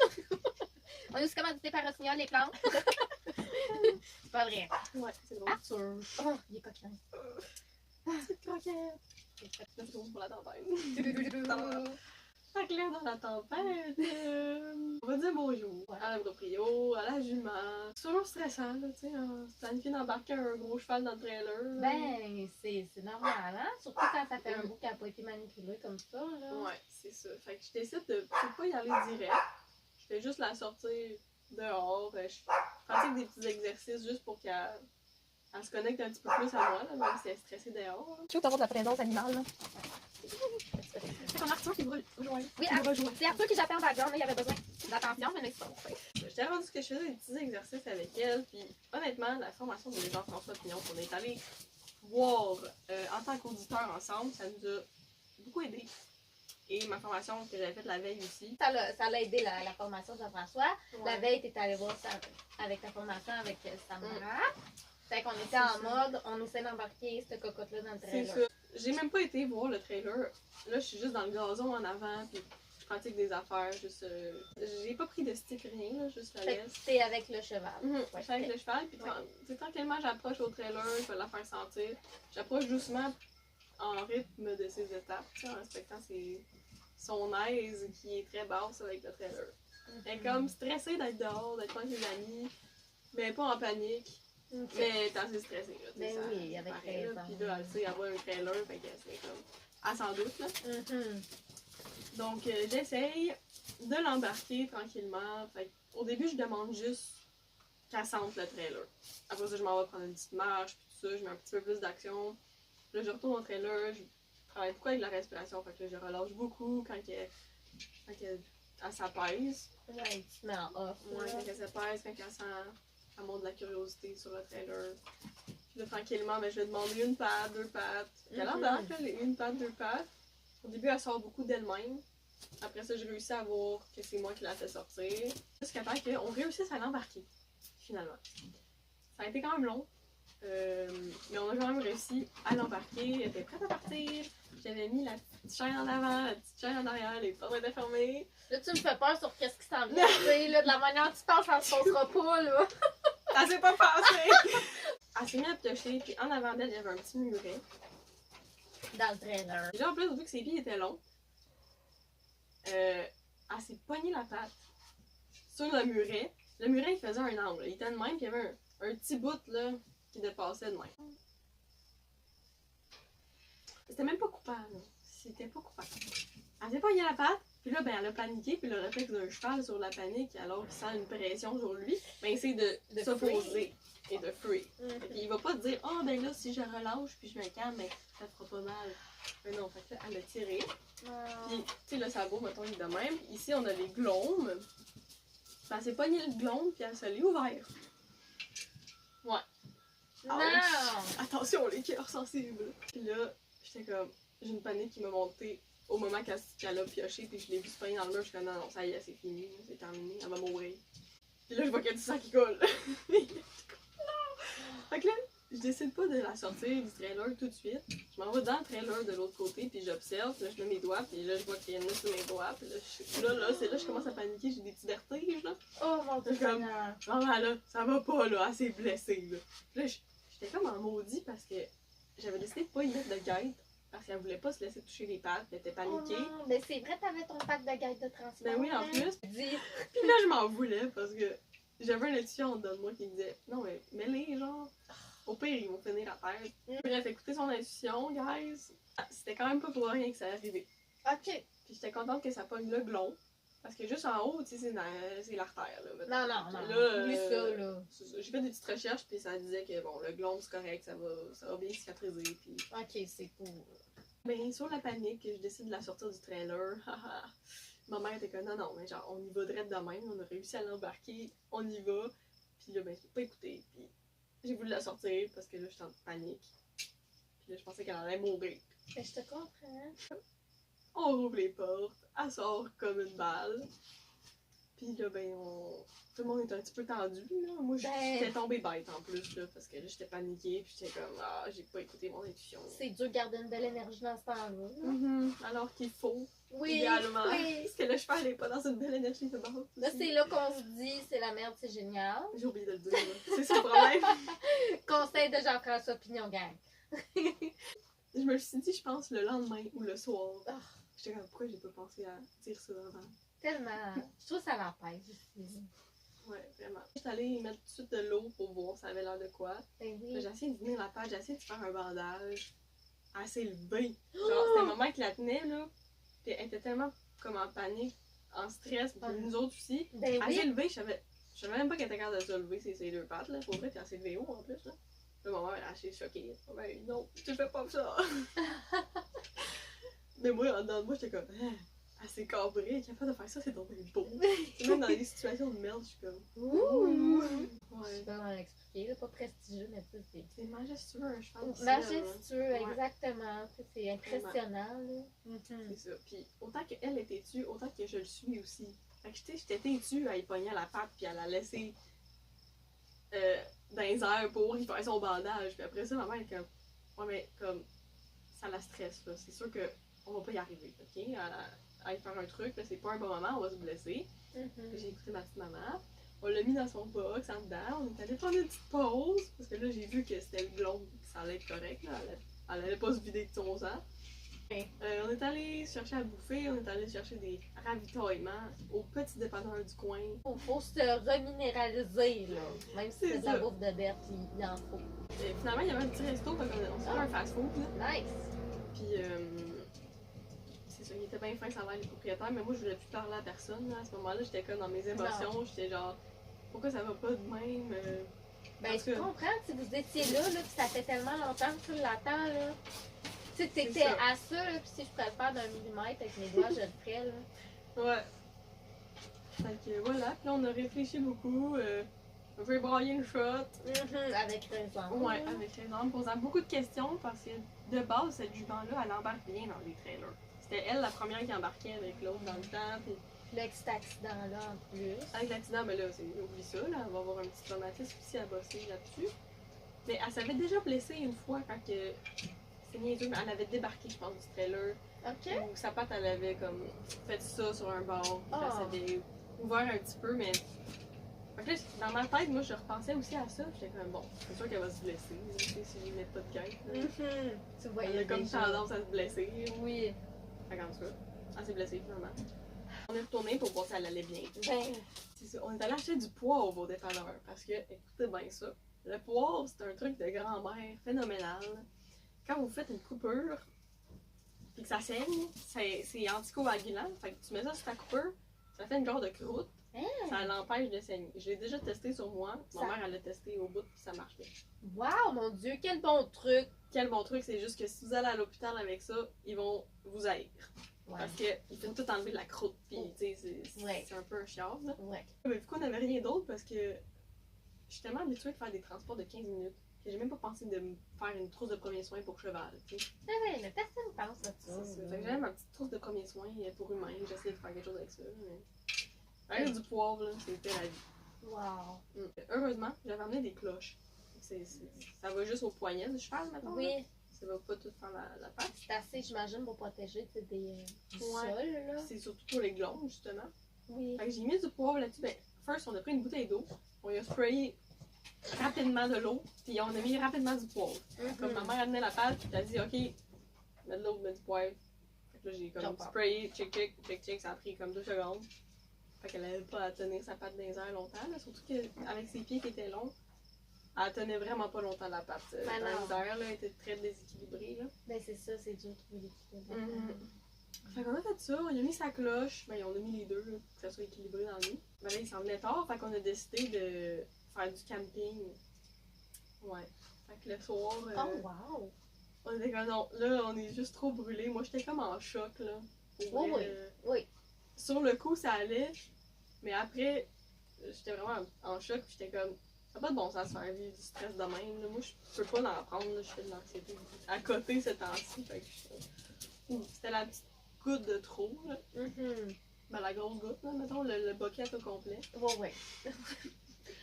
On est aussi commandité par Rossignol, les plantes. C'est pas vrai. Ouais, c'est drôle. Arthur. Oh, il est coquin. Petite croquette. Là, c'est drôle pour la tempête. Fait que là, dans la tempête, on va dire bonjour à la proprio, à la jument. C'est toujours stressant, là, tu sais, planifier d'embarquer un gros cheval dans le trailer. Ben, c'est normal, hein? Surtout quand ça fait un bout qui n'a pas été manipulé comme ça, là. Ouais, c'est ça. Fait que je décide de pas y aller direct. Je fais juste la sortir dehors. Je pratique des petits exercices juste pour qu'elle se connecte un petit peu plus à moi, là, même si elle est stressée dehors. Tu veux avoir de la présence animale, là? C'est comme Arthur qui va rejoindre. Oui, c'est Arthur qui j'appelle en background, là, il avait besoin d'attention, mais c'est pas bon. J'étais rendu que je faisais des petits exercices avec elle, puis honnêtement, la formation de Jean-François Pignon qu'on est allé voir en tant qu'auditeur ensemble, ça nous a beaucoup aidé. Et ma formation que j'avais faite la veille aussi. Ça l'a aidé la formation de Jean-François. Ouais. La veille, t'es allé voir ça avec ta formation avec Sandra. Fait qu'on était en mode, on essaie d'embarquer cette cocotte-là dans le C'est trailer. ça. J'ai même pas été voir le trailer. Là, je suis juste dans le gazon en avant, puis je pratique des affaires. Juste, j'ai pas pris de stick, rien, là, juste la Fait que laisse. t'es avec le cheval. Ouais, Ouais, je suis avec le cheval, puis tranquillement, j'approche au trailer, je vais la faire sentir. J'approche doucement en rythme de ses étapes, tu sais, en respectant son aise qui est très basse avec le trailer. Elle est comme stressée d'être dehors, d'être loin de ses amis, mais pas en panique. Mais elle est assez stressée, là, tu sais, Ben ça- oui, ça avec paraît, là. raison. Puis là, elle sait avoir un trailer, fait que c'est comme... Elle s'en doute, là. Donc, j'essaye de l'embarquer tranquillement. Fait au début, je demande juste qu'elle sente le trailer. Après ça, je m'en vais prendre une petite marche, puis tout ça, je mets un petit peu plus d'action. Là, je retourne au trailer, je travaille beaucoup avec la respiration, fait que là, je relâche beaucoup quand elle s'apaise. Ouais, tu te mets en off. Ouais, là. quand elle s'apaise, quand elle sent elle montre de la curiosité sur le trailer. Puis là, tranquillement, ben, je lui ai demandé une patte, deux pattes. Puis elle embarque, là, les une patte, deux pattes. Au début, elle sort beaucoup d'elle-même. Après ça, j'ai réussi à voir que c'est moi qui la fait sortir. Jusqu'à temps qu'on réussisse à l'embarquer, finalement. Ça a été quand même long. Mais on a quand même réussi à l'embarquer. Elle était prête à partir. J'avais mis la petite chaîne en avant, la petite chaîne en arrière, les portes étaient fermées. Là, tu me fais peur sur qu'est-ce qui s'en vient. Tu sais, là, de la manière dont tu penses, ça se passera pas, là. Elle s'est pas passée! Elle s'est mise à piocher, puis en avant d'elle, il y avait un petit muret. Dans le trailer. Puis là, en plus, vu que ses pieds étaient longs, elle s'est pognée la patte sur le muret. Le muret, il faisait un angle. Il était de même, puis il y avait un petit bout là, qui dépassait de même. C'était même pas coupable. C'était pas coupable. Elle s'est pognée la patte, puis là, ben, elle a paniqué, puis le réflexe d'un cheval sur la panique, alors qu'il sent une pression sur lui, ben, c'est de s'opposer et de free. Il va pas te dire, oh, ben là, si je relâche, puis je me calme, ben, ça te fera pas mal. Mais non, fait que là, elle a tiré. Puis, tu sais, le sabot, mettons, il est de même. Ici, on a les glombes. Puis, elle s'est pognée le glombe, puis elle se l'est ouvert. Ouais. Non! Attention, les cœurs sensibles. Puis là, j'étais comme, j'ai une panique qui m'a monté au moment qu'elle a pioché, puis je l'ai vu se pogner dans le mur. Je suis comme, non, non, ça y est, c'est fini, c'est terminé, elle va mourir. Puis là, je vois qu'il y a du sang qui coule. Non! Fait que là, je décide pas de la sortir du trailer tout de suite. Je m'en vais dans le trailer de l'autre côté, puis j'observe, puis là, je mets mes doigts, puis là, je vois qu'il y en a sur mes doigts, puis là, c'est là, je commence à paniquer, j'ai des petits vertiges, là. Oh mon Dieu, comme, maman, là, ça va pas, là, elle s'est blessée, là. Puis là, j'étais comme en maudit parce que j'avais décidé de pas y mettre de guide, parce qu'elle voulait pas se laisser toucher les pattes, elle était paniquée. Oh non, mais c'est vrai, t'avais ton pack de guide de transport. Ben oui, en plus. Puis là, je m'en voulais, parce que j'avais un étudiant en dedans de moi qui me disait, non, mais mets-les, genre. Au pire, ils vont finir à terre. Bref, écoutez son intuition, guys. C'était quand même pas pour rien que ça arrivait. Ok. Puis j'étais contente que ça pogne le glon. Parce que juste en haut, tu sais, c'est l'artère, là. Non. Là, Oublie ça, là. J'ai fait des petites recherches, puis ça disait que, bon, le glon, c'est correct, ça va bien cicatriser, puis... Ok, c'est cool. Ben, sur la panique, je décide de la sortir du trailer. Ma mère était comme, non, non, mais genre, on y va direct de même, on a réussi à l'embarquer, on y va. Puis là, ben, je l'ai pas écouté, puis... J'ai voulu la sortir parce que là, j'étais en panique. Puis là, je pensais qu'elle allait mourir. Mais je te comprends. On rouvre les portes, elle sort comme une balle. Puis là, ben, tout le monde est un petit peu tendu, là. Moi, j'étais tombée bête en plus, là, parce que là, j'étais paniquée, puis j'étais comme, ah, j'ai pas écouté mon intuition. C'est dur de garder une belle énergie dans ce temps-là. Alors qu'il faut, oui, idéalement. Oui. Parce que le cheval n'est pas dans une belle énergie de base. Là, c'est là qu'on se dit, c'est la merde, c'est génial. J'ai oublié de le dire, là. C'est ça le problème. Conseil de Jean-François Pignon Gang. Je me suis dit, je pense, le lendemain ou le soir. Oh. J'étais comme, pourquoi j'ai pas pensé à dire ça avant? Tellement. Je trouve que ça l'empêche aussi. Ouais, vraiment. J'étais allée mettre tout de suite de l'eau pour voir si ça avait l'air de quoi. Ben oui. J'ai essayé de tenir la page, j'ai essayé de faire un bandage. Elle s'est levée. Genre, c'était maman qui la tenait, là. Puis elle était tellement comme en panique, en stress, puis nous autres aussi. Ben Elle s'est oui. levée, je savais même pas qu'elle était capable de se lever ses deux pattes, là. Pour vrai, puis elle s'est levée haut en plus, là. Là, maman, elle a assez choquée. Ben non, tu fais pas ça. Mais moi, en dedans de moi, j'étais comme, elle s'est cabrée, elle est capable de faire ça, c'est donc bien beau. Même dans des situations de merde, je suis comme, ouh! Je sais pas comment l'expliquer, là, pas prestigieux, mais tu sais, c'est majestueux, un cheval. majestueux, Ouais. Exactement. C'est impressionnant, là. C'est ça. Puis autant qu'elle est têtue, autant que je le suis aussi. Fait que tu sais, j'étais têtue à y pogner à la patte, puis à la laisser dans les airs pour y faire son bandage. Puis après ça, ma mère est comme, ouais, mais comme, ça la stresse, là. C'est sûr qu'on va pas y arriver, ok? À y faire un truc, là, c'est pas un bon moment, on va se blesser. J'ai écouté ma petite maman. On l'a mis dans son box en dedans. On est allé prendre une petite pause. Parce que là, j'ai vu que c'était le glon. Ça allait être correct. Là. Elle allait pas se vider de son sang. On est allé chercher à bouffer. On est allé chercher des ravitaillements au petit dépanneur du coin. Faut se reminéraliser, là. Même si c'est de la bouffe de bête, il en faut. Et finalement, il y avait un petit resto. On s'est fait un fast-food. Nice! Puis, c'est ça, il était bien fin, ça va les propriétaires. Mais moi, je voulais plus parler à personne. Là. À ce moment-là, j'étais comme dans mes émotions. J'étais genre, pourquoi ça va pas de même? Ben, je comprends, si vous étiez là, puis ça fait tellement longtemps que tu l'attends, là. Tu sais, t'étais à ça, là, puis si je pourrais le faire d'un millimètre avec mes doigts, je le ferais, là. Ouais. Fait que voilà, puis là, on a réfléchi beaucoup. Je vais broyer le shot. Avec raison. Ouais, avec raison, en me posant beaucoup de questions parce que de base, cette jument-là, elle embarque bien dans les trailers. C'était elle la première qui embarquait avec l'autre dans le temps. Puis Cet accident-là en plus. avec l'accident, mais là, oublie ça, là, elle va avoir un petit traumatisme aussi à bosser là-dessus. Mais elle s'avait déjà blessée une fois quand que. C'est niaiseux, mais elle avait débarqué, je pense, du trailer. Ok. Où sa patte, elle avait comme fait ça sur un bord. Puis elle Oh. s'avait ouvert un petit peu, mais. Fait que là, dans ma tête, moi, je repensais aussi à ça. J'étais comme, bon, c'est sûr qu'elle va se blesser, là, tu sais, si je lui mets pas de guêpe. Tu Elle voyais a comme déjà. tendance à se blesser. Oui. Fait comme ça. Elle s'est blessée, finalement. On est retourné pour voir si elle allait bien. Ben, C'est ça. On est allé acheter du poivre au dépanneur. Parce que, écoutez bien ça. Le poivre, c'est un truc de grand-mère phénoménal. Quand vous faites une coupure, puis que ça saigne, c'est anticoagulant. Fait que tu mets ça sur ta coupure, ça fait une genre de croûte. Ça l'empêche de saigner. Je l'ai déjà testé sur moi. Ma Ça- mère, elle l'a testé au bout, puis ça marche bien. wow, mon Dieu, quel bon truc. Quel bon truc, c'est juste que si vous allez à l'hôpital avec ça, ils vont vous haïr. Ouais. Parce qu'ils font tout enlever de la croûte, puis tu sais, Ouais. c'est un peu un chiard, là. Ouais. Mais du coup, on n'avait rien d'autre parce que je suis tellement habituée de faire des transports de 15 minutes que j'ai même pas pensé de me faire une trousse de premiers soins pour cheval, tu sais. C'est vrai, mais personne pense à ça. C'est ça. Fait que j'avais ma petite trousse de premiers soins pour humains, j'essayais de faire quelque chose avec ça, mais... Avec du poivre, là, c'était la vie. Wow. Heureusement, j'avais amené des cloches. Ça va juste au poignet du cheval, maintenant. Oui, Ça va pas tout faire la patte. c'est assez, j'imagine, pour protéger tu sais, du Ouais. sol, là. C'est surtout pour les glandes, justement. Oui. Fait que j'ai mis du poivre là-dessus. Ben, first, on a pris une bouteille d'eau. On y a sprayé rapidement de l'eau. Puis on a mis rapidement du poivre. Comme ma mère amenait la pâte, puis elle a dit, OK, mets de l'eau, mets du poivre. Fait que là, j'ai comme J'entends. sprayé, check, ça a pris comme 2 secondes. Fait qu'elle avait pas à tenir sa patte dans les airs longtemps, là. Surtout qu'avec ses pieds qui étaient longs, elle tenait vraiment pas longtemps la patte. Ben Dans non. les airs, là, elle était très déséquilibrée, là. Ben, c'est ça, c'est dur de trouver l'équilibre. Fait qu'on a fait ça, on a mis sa cloche, ben on a mis les deux, là, pour que ça soit équilibré dans le lit. Ben là, il s'en venait tard, fait qu'on a décidé de faire du camping. Ouais. Fait que le soir, Oh, wow. on était comme non, là, on est juste trop brûlés. Moi, j'étais comme en choc, là. Pour Oui, vrai, oui. Sur le coup, ça allait, mais après, j'étais vraiment en choc, puis j'étais comme, ça n'a pas de bon sens de faire vivre du stress de même, là. Moi, je peux pas en prendre, là, je fais de l'anxiété à côté ce temps-ci, fait que c'était la petite goutte de trop, là. Ben, la grosse goutte, là, mettons, le bucket au complet. Oui, oui.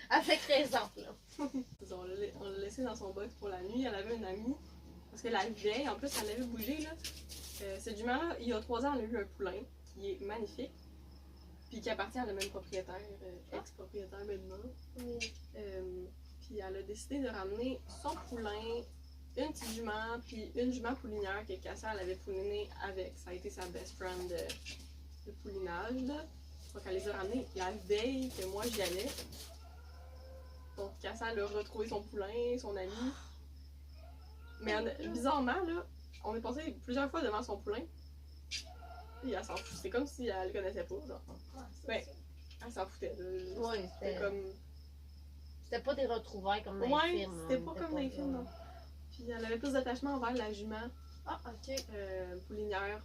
Avec raison, là. On l'a laissé dans son box pour la nuit. Elle avait une amie. Parce que la vieille, en plus, elle avait bougé. Là. Cette jument-là, il y a 3 ans, elle a eu un poulain qui est magnifique. Puis qui appartient à la même propriétaire, ex-propriétaire maintenant. Oui. Puis elle a décidé de ramener son poulain, une petite jument, puis une jument poulinière que Cassia elle avait pouliné avec. Ça a été sa best friend de poulinage. Là. Donc elle les a ramenés la veille que moi j'y allais. Donc Cassia elle a retrouvé son poulain, son ami. Mais bizarrement, là, on est passé plusieurs fois devant son poulain. Puis elle s'en foutait. C'est comme si elle le connaissait pas. Genre. Ben, elle s'en foutait. Oui, C'était comme. C'était pas des retrouvailles comme dans Ouais, les films. c'était pas comme dans les films, non. Puis elle avait plus d'attachement envers la jument Ah, ok. poulinière.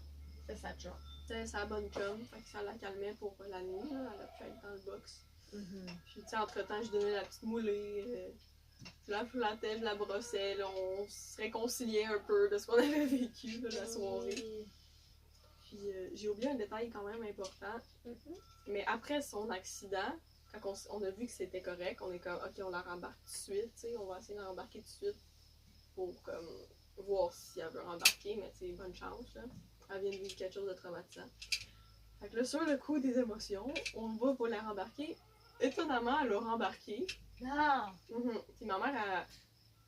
C'est ça, genre. C'était sa bonne chum, fait que ça la calmait pour la nuit, là. Elle a pu être dans le box. Puis tu sais, entre-temps, je donnais la petite moulée. Je la flattais, je la brossais, là, on se réconciliait un peu de ce qu'on avait vécu là, la soirée. Puis j'ai oublié un détail quand même important. Mais après son accident, quand on a vu que c'était correct, on est comme, ok, on la rembarque tout de suite, tu sais, on va essayer de la rembarquer tout de suite pour comme voir si elle veut rembarquer, mais tu sais, bonne chance, là. Elle vient de vivre quelque chose de traumatisant. Fait que là, sur le coup des émotions, on va pour la rembarquer. Étonnamment, elle a rembarqué. Ah! Puis ma mère,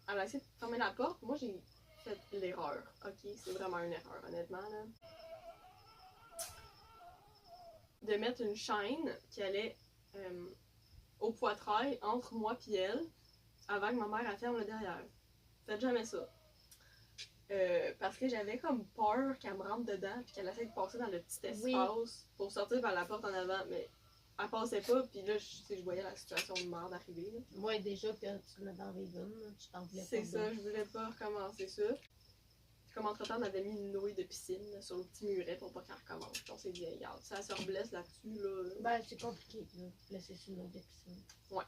elle a essayé de fermer la porte. Moi, j'ai fait l'erreur. Ok, c'est vraiment une erreur, honnêtement, là. De mettre une chaîne qui allait au poitrail entre moi et elle avant que ma mère elle ferme le derrière. Faites jamais ça. Parce que j'avais comme peur qu'elle me rentre dedans puis qu'elle essaie de passer dans le petit espace pour sortir par la porte en avant, mais elle passait pas, puis là, je voyais la situation de merde arriver. Là. Ouais, déjà que tu le mets dans les veines, tu t'en voulais pas. C'est ça, je voulais pas recommencer ça. Comme entre-temps, on avait mis une nouille de piscine là, sur le petit muret pour pas qu'elle recommence. Puis on s'est dit, regarde, si elle se reblesse là-dessus, là. Ben, c'est compliqué, là, laisser sur l'eau de piscine. Ouais.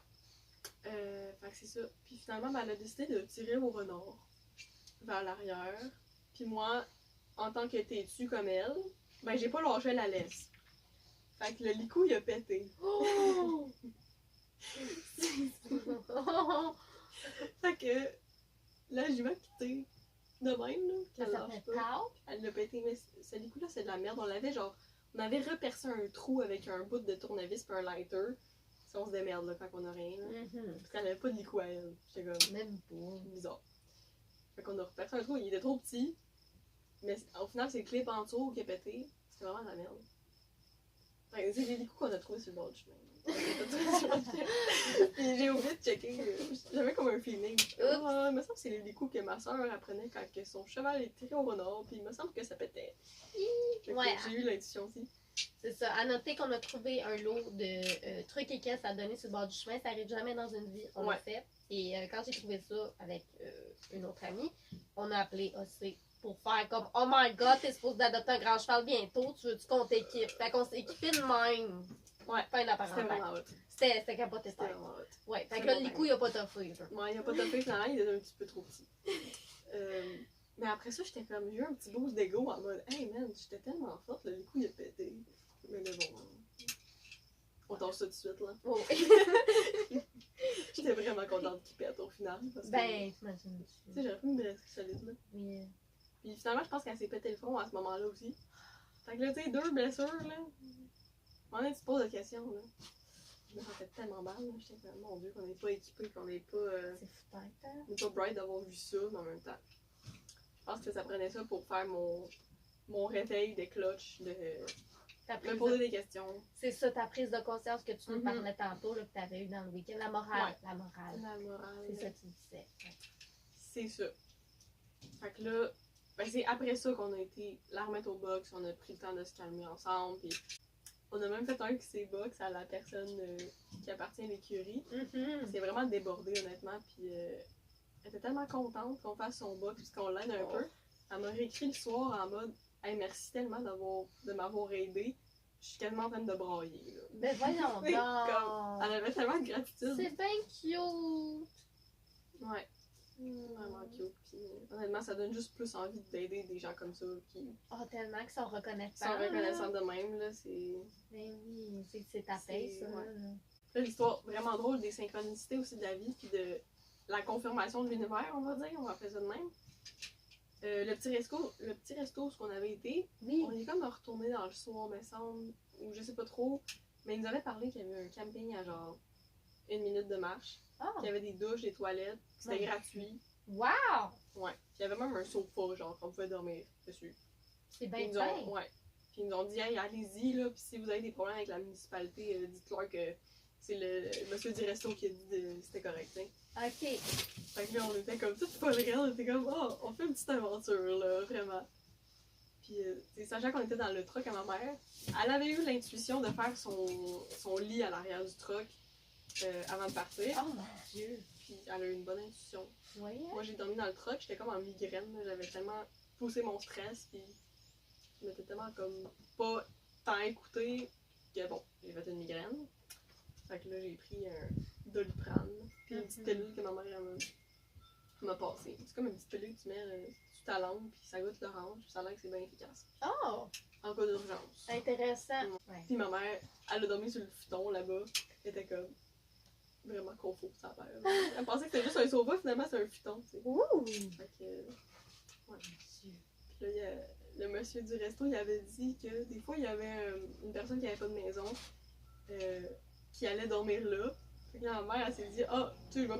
Fait que c'est ça. Puis finalement, ben, elle a décidé de tirer au renard vers l'arrière. Puis moi, en tant que têtue comme elle, ben j'ai pas lâché la laisse. Fait que le licou, il a pété. Oh! Fait que là, j'y vais quitter de même, là. Qu'elle Ça lâche fait pas. peur. Elle l'a pété, mais ce licou-là, c'est de la merde. On l'avait genre. On avait repercé un trou avec un bout de tournevis et un lighter. Si on se démerde là quand on a rien. Là. Parce qu'elle avait pas de licou à elle. J'étais comme. Même pas. Bizarre. Fait qu'on a repercé un trou, il était trop petit. Mais au final, c'est le clip en dessous qui a pété. C'était vraiment de la merde. Fait que c'est des licous qu'on a trouvés sur le bord du chemin. Puis j'ai oublié de checker. J'avais comme un feeling. Il me semble que c'est les licous que ma soeur apprenait quand que son cheval est tiré au renard. Puis il me semble que ça pétait. Ouais. J'ai eu l'intuition aussi. C'est ça. À noter qu'on a trouvé un lot de trucs et caisses à donner sur le bord du chemin. Ça arrive jamais dans une vie. On l'a fait. Et quand j'ai trouvé ça avec une autre amie, on a appelé OC pour faire comme oh my god, t'es supposé d'adopter un grand cheval bientôt. Tu veux-tu qu'on t'équipe? Fait qu'on s'est équipé de même. Ouais. Fin de la C'était parenthèse. vraiment hot. C'était capoté. C'était vraiment hot. Ouais. Fait que là, le licou, il a pas toffé. Ouais, il a pas toffé finalement, il était un petit peu trop petit. Mais après ça, j'étais comme, j'ai eu un petit boost d'ego en mode, hey man, j'étais tellement forte, le coup il a pété. Mais bon, on tasse ça tout de suite là. Oh. J'étais vraiment contente qu'il pète au final. Parce que, Ben, t'imagines. tu sais, j'aurais pu me blesser solide là. Oui. Puis finalement, je pense qu'elle s'est pété le front à ce moment-là aussi. Fait que là, tu sais, 2 blessures là. On a tu te poses la question là. Je me sentais tellement mal là. J'étais comme, mon dieu, qu'on n'est pas équipé, qu'on n'est pas. C'est fou hein? On n'est pas bright d'avoir vu ça, mais en même temps. Je pense que ça prenait ça pour faire mon réveil de clutch, de me poser des questions. C'est ça, ta prise de conscience que tu nous Mhm. parlais tantôt, là, que tu avais eu dans le week-end. La morale. Ouais. La morale. La morale. C'est ça que tu disais. C'est ça. Fait que là, ben c'est après ça qu'on a été la remettre au box, on a pris le temps de se calmer ensemble, puis on a même fait un qui s'est box à la personne qui appartient à l'écurie. C'est vraiment débordé honnêtement, puis elle était tellement contente qu'on fasse son box puis qu'on l'aide un peu. Elle m'a réécrit le soir en mode hey, merci tellement de m'avoir aidé. Je suis quasiment en train de brailler. Là. Ben voyons C'est donc! comme- Elle avait tellement de gratitude. C'est bien cute! Ouais, vraiment cute. Puis honnêtement, ça donne juste plus envie d'aider des gens comme ça qui Oh, tellement qu'ils sont reconnaissants. sont reconnaissants de même. Là, c'est... Ben oui, c'est ta paix, C'est- ça. ouais. Là, l'histoire vraiment drôle des synchronicités aussi de la vie, puis de la confirmation de l'univers, on va dire, on va appeler ça de même. Le petit resto où on avait été, Oui. on est comme retourné dans le soir, me semble, ou je sais pas trop, mais ils nous avaient parlé qu'il y avait un camping à genre 1 minute de marche, Oh! qu'il y avait des douches, des toilettes, c'était gratuit. Wow! Ouais. Puis il y avait même un sofa, genre, qu'on pouvait dormir dessus. C'est Puis bien ils nous ont, fait. ouais. Puis ils nous ont dit, hey, allez-y, là, puis si vous avez des problèmes avec la municipalité, dites-leur que c'est le monsieur du resto qui a dit que c'était correct, t'sais. Ok. Fait que là, on était comme tout pas vrai, on était comme, oh, on fait une petite aventure, là, vraiment. Puis, sachant qu'on était dans le truck à ma mère, elle avait eu l'intuition de faire son lit à l'arrière du truck avant de partir. Oh mon dieu! Puis, elle a eu une bonne intuition. Oui. Moi, j'ai dormi dans le truck, j'étais comme en migraine, là, j'avais tellement poussé mon stress, puis je m'étais tellement comme pas tant écouté que bon, j'ai fait une migraine. Fait que là, j'ai pris un Doliprane, puis une petite pilule que ma mère m'a passée. C'est comme une petite pilule que tu mets sur ta langue, puis ça goûte l'orange, ça a l'air que c'est bien efficace. Oh! En cas d'urgence. Intéressant. Ouais. Puis ma mère, elle a dormi sur le futon là-bas, elle était comme vraiment confus sa mère. Elle pensait que c'était juste un sofa, finalement c'est un futon, tu sais. Ouh! Fait que, ouais. Puis là, le monsieur du resto, il avait dit que des fois, il y avait une personne qui avait pas de maison qui allait dormir là. Fait que là, ma mère, elle s'est dit, ah, tu sais, je vais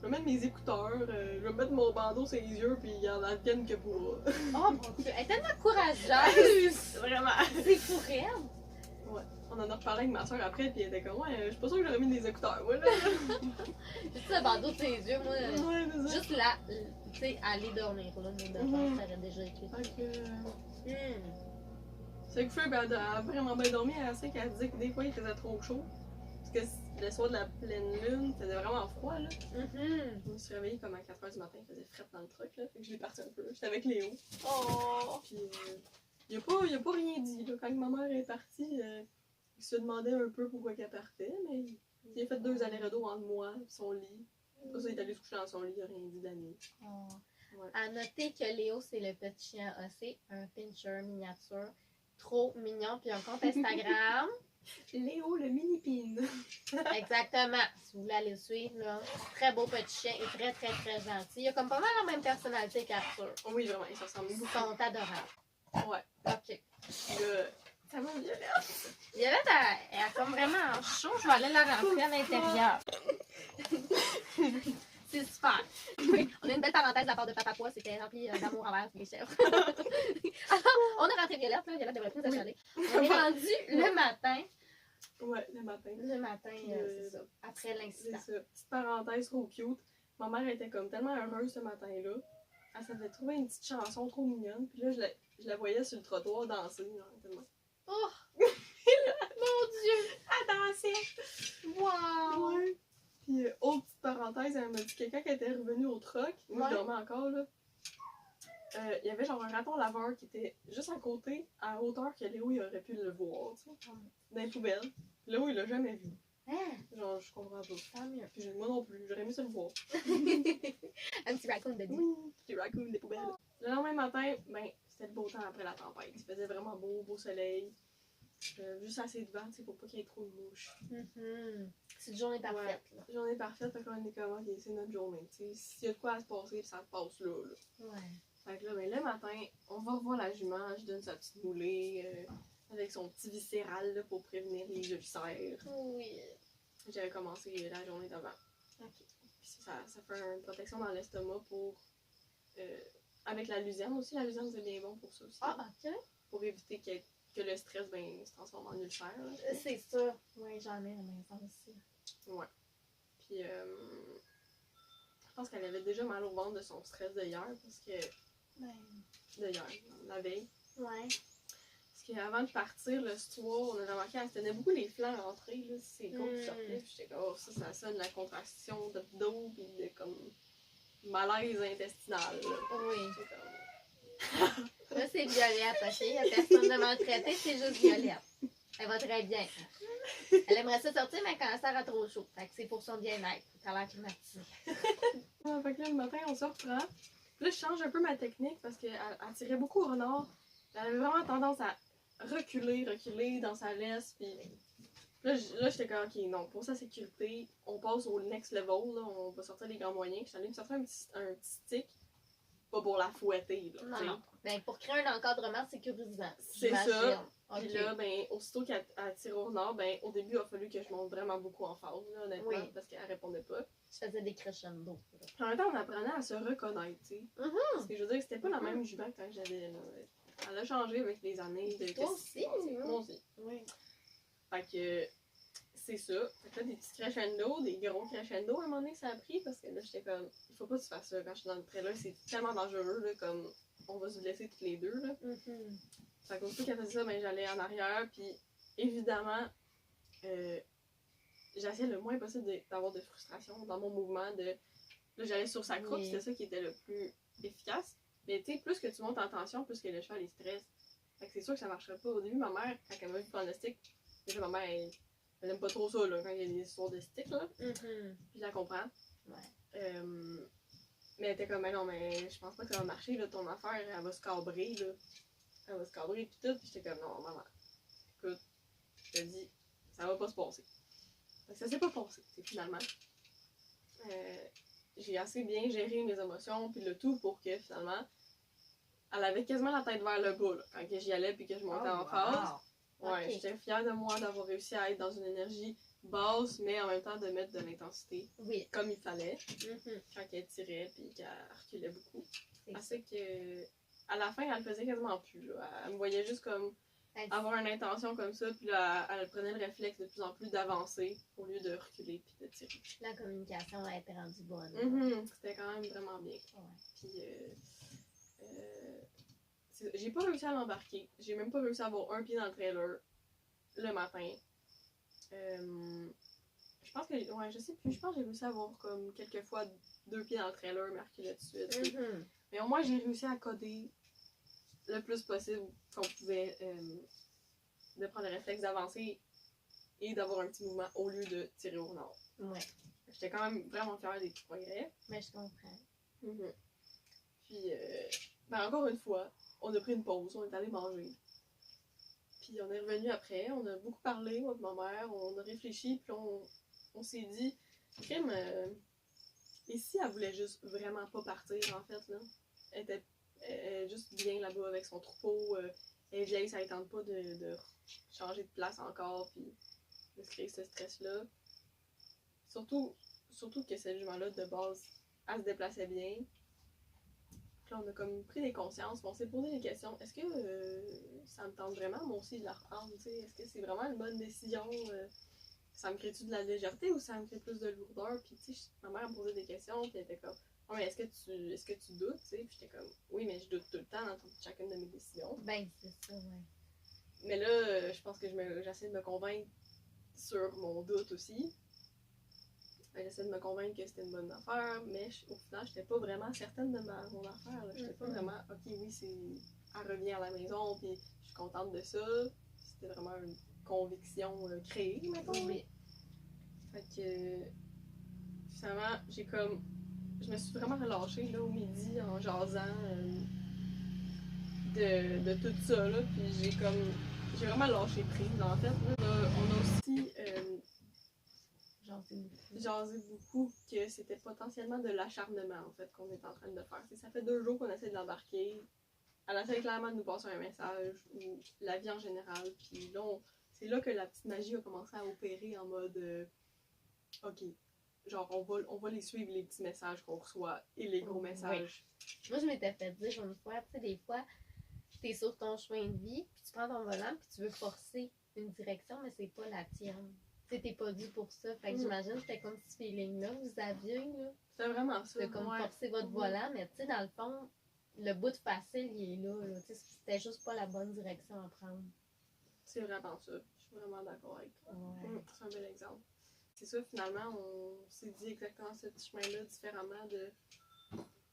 mettre mes écouteurs, je vais mettre mon bandeau sur les yeux, puis il y en a qu'une que pour. Oh mon dieu! Elle est tellement courageuse! Vraiment. C'est pour elle! Ouais. On en a reparlé avec ma soeur après, puis elle était comme, ouais, je suis pas sûre que j'aurais mis des écouteurs, moi, là. Juste le bandeau de ses yeux, moi. Ouais, c'est ça. Juste là, tu sais, aller dormir, là, mais d'abord, ça aurait déjà été. Fait que. Hmm. C'est que Feu, ben, elle a vraiment bien dormi. Elle sait qu'elle disait que des fois il faisait trop chaud. Parce que le soir de la pleine lune, il faisait vraiment froid, là. Je me suis réveillée comme à 4h du matin, il faisait fret dans le truc, là. Fait que je l'ai parti un peu. J'étais avec Léo. Oh! Puis, il a pas rien dit, là. Quand ma mère est partie, il se demandait un peu pourquoi qu'elle partait, mais Il a fait 2 allers-retours entre moi et son lit. Après ça, il est allé se coucher dans son lit, il a rien dit de la nuit. Oh. Ouais. À noter que Léo, c'est le petit chien ossé, un pincher miniature. Trop mignon. Puis un compte Instagram. Léo, le mini-pin. Exactement. Si vous voulez aller le suivre, là. Très beau petit chien et très, très, très gentil. Il a comme pas mal la même personnalité qu'Arthur. Oui, vraiment, ils se ressemblent Ils beaucoup. sont adorables. Ouais. OK. Là, ça va, Violette. Violette, elle a comme vraiment chaud. Je vais aller la rentrer à l'intérieur. C'est super. Oui, on a une belle parenthèse de la part de Papa Pois. C'était rempli d'amour envers les chèvres. Alors, on a rentré Violette. Là. Violette devrait plus nous achaler. On est rendu le matin. Ouais, le matin. Le matin, c'est ça. Après l'incident. C'est ça. Petite parenthèse trop cute. Ma mère était comme tellement heureuse ce matin-là. Elle s'avait trouvé une petite chanson trop mignonne. Puis là, je la voyais sur le trottoir danser. Genre, tellement. Oh! Mon Dieu! Elle dansait! Wow! Ouais. Puis, autre petite parenthèse, elle m'a dit quelqu'un qui était revenu au truck. Moi, je dormais encore, là. Il y avait genre un raton laveur qui était juste à côté, à hauteur que Léo il aurait pu le voir, tu sais, dans les poubelles. Léo, il l'a jamais vu. Hein? Genre, je comprends pas. Tant mieux. Puis moi non plus, j'aurais aimé ça le voir. Un petit raccoon de Oui, petit raccoon des poubelles. Le lendemain matin, ben, c'était le beau temps après la tempête. Il faisait vraiment beau soleil. Juste assez de vent, tu sais, pour pas qu'il y ait trop de mouches. C'est une journée parfaite, là. Journée parfaite, fait qu'on est comme, ok, c'est notre journée, tu sais. S'il y a de quoi à se passer, ça se passe là, là. Ouais. Fait que là, ben, le matin, on va revoir la jument, je donne sa petite moulée avec son petit viscéral là, pour prévenir les ulcères. Oui. J'avais commencé la journée d'avant. OK. Puis ça fait une protection dans l'estomac pour. Avec la luzerne aussi, la luzerne c'est bien bon pour ça aussi. Ah, OK. Pour éviter que le stress ben, se transforme en ulcère. Là. C'est ça. Oui, j'en ai à la maison aussi. Ouais. Puis je pense qu'elle avait déjà mal au ventre de son stress de hier parce que. Ben. De hier, la veille. Ouais. Parce qu'avant de partir le soir, on a remarqué qu'elle se tenait beaucoup les flancs à l'entrée, là, c'est con qui sortait. Puis j'étais comme, oh, ça sonne la contraction de dos, puis de comme malaise intestinal. Là. Oui. J'étais comme. Là, c'est Violette, OK? Il n'y a personne de maltraité, c'est juste Violette. Elle va très bien. Elle aimerait ça sortir, mais quand elle sert à trop chaud. Fait que c'est pour son bien-être. T'as l'air climatisé. Ouais, fait que là, le matin, on se reprend. Puis là, je change un peu ma technique parce qu'elle tirait beaucoup au renard. Elle avait vraiment tendance à reculer dans sa laisse. Puis là, j'étais comme, ok, non, pour sa sécurité, on passe au next level. Là, on va sortir les grands moyens. Je suis allée me sortir un petit stick. Pas pour la fouetter. Là, Non, non. Ben, pour créer un encadrement sécurisant. C'est ça. Okay. Puis là, ben, aussitôt qu'elle tirait au renard, ben, au début, il a fallu que je monte vraiment beaucoup en phase, là, honnêtement, oui. parce qu'elle répondait pas. Je faisais des crescendo. En même temps, on apprenait à se reconnaître, tu sais. Parce que je veux dire, c'était pas la même jument que quand j'avais. Là. Elle a changé avec les années. Toi aussi, Moi aussi. Oui. Fait que c'est ça. Fait que là, des petits crescendo, des gros crescendo, à un moment donné, ça a pris parce que là, j'étais comme, il faut pas que tu fasses ça quand je suis dans le trailer, c'est tellement dangereux, là, comme, on va se blesser toutes les deux, là. Fait qu'aussitôt qu'elle faisait ça, ben, j'allais en arrière, puis évidemment, j'essayais le moins possible d'avoir de frustration dans mon mouvement, là, j'allais sur sa croûte, c'était ça qui était le plus efficace. Mais tu sais, plus que tu montes en tension, plus que le cheval est stress. Fait que c'est sûr que ça marcherait pas. Au début, ma mère, quand elle m'a vu prendre le stick, déjà ma mère, elle aime pas trop ça, là, quand il y a des histoires de stick, là. Puis je la comprends. Ouais. Mais elle était comme, mais non, mais je pense pas que ça va marcher, là, ton affaire, elle va se cabrer, là. Elle va se cabrer, pis tout. Puis j'étais comme, non, maman, écoute, je te dis, ça va pas se passer. Fait que ça s'est pas passé, finalement. J'ai assez bien géré mes émotions, puis le tout pour que, finalement, elle avait quasiment la tête vers le bas, là, quand j'y allais, puis que je montais en phase. Ouais, j'étais fière de moi d'avoir réussi à être dans une énergie basse, mais en même temps de mettre de l'intensité. Oui. Comme il fallait. Quand elle tirait, puis qu'elle reculait beaucoup. Assez que, à la fin, elle le faisait quasiment plus, là. Elle me voyait juste comme avoir une intention comme ça, puis là, elle prenait le réflexe de plus en plus d'avancer au lieu de reculer puis de tirer. La communication a été rendue bonne. C'était quand même vraiment bien. Ouais. Puis, j'ai pas réussi à l'embarquer. J'ai même pas réussi à avoir un pied dans le trailer le matin. Je pense que, ouais, je sais plus, je pense que j'ai réussi à avoir comme quelques fois 2 pieds dans le trailer, mais reculer tout de suite. Mais au moins, j'ai réussi à coder le plus possible qu'on pouvait de prendre le réflexe d'avancer et d'avoir un petit mouvement au lieu de tirer au nord. Ouais. J'étais quand même vraiment fière des petits progrès. Mais je comprends. Puis, ben encore une fois, on a pris une pause, on est allé manger. Puis on est revenu après, on a beaucoup parlé, moi et ma mère, on a réfléchi, puis on s'est dit, crime, et si elle voulait juste vraiment pas partir, en fait, là? Elle était juste bien là-bas avec son troupeau, elle est vieille, ça ne tente pas de changer de place encore, puis de se créer ce stress-là. Surtout que cette jument-là, de base, elle se déplaçait bien. Puis là, on a comme pris des consciences, on s'est posé des questions. Est-ce que ça me tente vraiment, moi aussi, de la reprendre? T'sais? Est-ce que c'est vraiment une bonne décision? Ça me crée-tu de la légèreté ou ça me crée plus de lourdeur? Puis, tu sais, ma mère me posait des questions, puis elle était comme, oh, mais est-ce que tu doutes? T'sais? Puis j'étais comme, oui, mais je doute tout le temps dans chacune de mes décisions. Ben, c'est ça, ouais. Mais là, je pense que j'essaie de me convaincre sur mon doute aussi. J'essaie de me convaincre que c'était une bonne affaire, mais au final, j'étais pas vraiment certaine de mon affaire. J'étais pas vraiment, ok, oui, elle revient à la maison, puis je suis contente de ça. C'était vraiment une conviction créée, mettons. Oui. Fait que, finalement, je me suis vraiment relâchée là, au midi en jasant de tout ça, là, puis j'ai vraiment lâché prise, en fait. Là. On a aussi jasé beaucoup que c'était potentiellement de l'acharnement, en fait, qu'on est en train de faire. T'sais, ça fait 2 jours qu'on essaie de l'embarquer. Elle essaie clairement de nous passer un message, ou la vie en général, puis là, c'est là que la petite magie a commencé à opérer en mode ok, genre on va les suivre les petits messages qu'on reçoit et les gros messages. Oui. Moi je m'étais fait dire une fois, tu sais, des fois t'es sur ton chemin de vie, puis tu prends ton volant, puis tu veux forcer une direction, mais c'est pas la tienne. Tu sais, t'es pas dû pour ça. Fait que j'imagine que c'était comme ce feeling-là vous aviez, là. C'était vraiment ça. De comme forcer votre volant, mais tu sais, dans le fond, le bout facile, il est là. Tu sais, c'était juste pas la bonne direction à prendre. C'est vraiment ça. Je suis vraiment d'accord avec toi. Ouais. C'est un bel exemple. C'est ça, finalement, on s'est dit exactement ce petit chemin-là différemment de...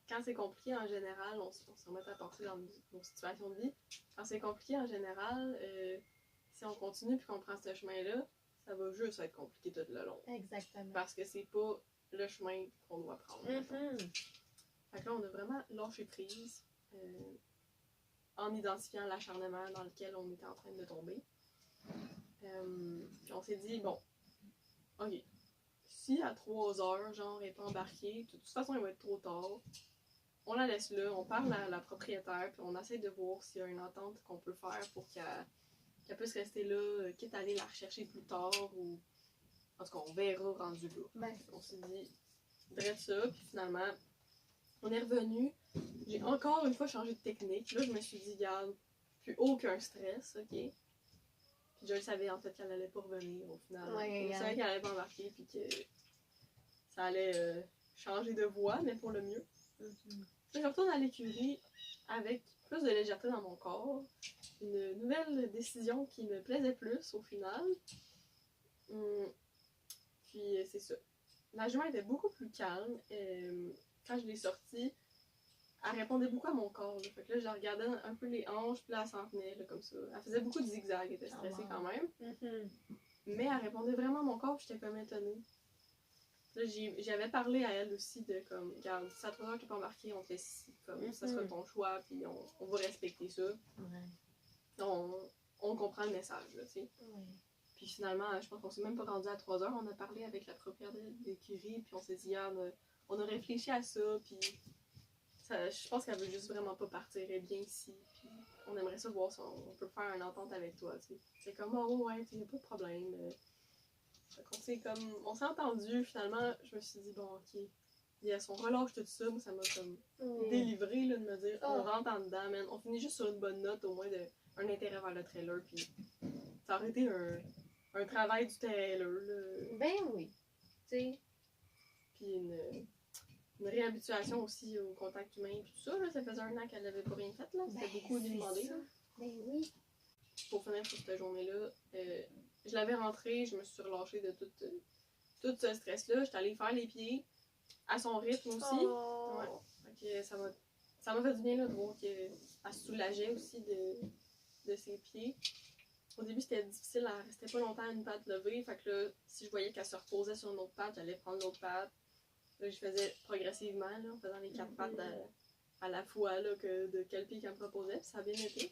Quand c'est compliqué en général, on se remet à penser dans nos situations de vie. Quand c'est compliqué en général, si on continue puis qu'on prend ce chemin-là, ça va juste être compliqué tout le long. Exactement. Parce que c'est pas le chemin qu'on doit prendre. Fait que là, on a vraiment lâché prise en identifiant l'acharnement dans lequel on était en train de tomber. Puis on s'est dit, bon, ok, si à 3 heures, genre, elle n'est pas embarquée, de toute façon, il va être trop tard. On la laisse là, on parle à la propriétaire, puis on essaie de voir s'il y a une entente qu'on peut faire pour qu'elle puisse rester là, quitte à aller la rechercher plus tard, ou en tout cas, on verra rendu là. Ben, on s'est dit, bref ça, puis finalement, on est revenu. J'ai encore une fois changé de technique. Là, je me suis dit, regarde, plus aucun stress, ok? Puis je le savais en fait qu'elle allait pas revenir au final. Je savais qu'elle allait pas embarquer, puis que ça allait changer de voie, mais pour le mieux. Je retourne à l'écurie avec plus de légèreté dans mon corps. Une nouvelle décision qui me plaisait plus au final. Puis c'est ça. La jument était beaucoup plus calme. Quand je l'ai sortie, elle répondait beaucoup à mon corps. Là. Fait que là, je la regardais un peu les hanches, puis là, elle s'en tenait là, comme ça. Elle faisait beaucoup de zigzags, elle était stressée quand même. Mais elle répondait vraiment à mon corps, puis j'étais comme étonnée. Là, j'avais parlé à elle aussi de comme, regarde, si à 3 heures qui n'est pas embarqué, on te laisse ici. Comme, ça sera ton choix, puis on va respecter ça. On comprend le message, là, tu sais. Puis finalement, je pense qu'on s'est même pas rendu à 3 heures. On a parlé avec la propriétaire de l'écurie, puis on s'est dit, regarde, on a réfléchi à ça, puis je pense qu'elle veut juste vraiment pas partir. Elle est bien ici, puis on aimerait ça voir si on peut faire une entente avec toi, tu sais. C'est comme, oh ouais, tu sais, y a pas de problème. On s'est entendu, finalement, je me suis dit, bon, ok, yes, on relâche tout ça, moi ça m'a comme délivré là, de me dire, on rentre en dedans, man. On finit juste sur une bonne note, au moins, un intérêt vers le trailer, puis ça aurait été un travail du trailer, là. Ben oui, tu sais. Puis une réhabituation aussi au contact humain, puis tout ça, là, ça faisait 1 an qu'elle n'avait pas rien fait, là, c'était beaucoup lui demander, là. Ben oui. Pour finir sur cette journée-là, je l'avais rentrée, je me suis relâchée de tout ce stress-là. J'étais allée faire les pieds à son rythme aussi. Ouais. Donc, ça m'a fait du bien là, de voir qu'elle se soulageait aussi de ses pieds. au début, c'était difficile, elle restait pas longtemps à une patte levée. Fait que là, si je voyais qu'elle se reposait sur une autre patte, j'allais prendre l'autre patte. Là, je faisais progressivement, là, en faisant les 4 pattes à la fois là, de quel pied qu'elle me proposait. Puis ça a bien été.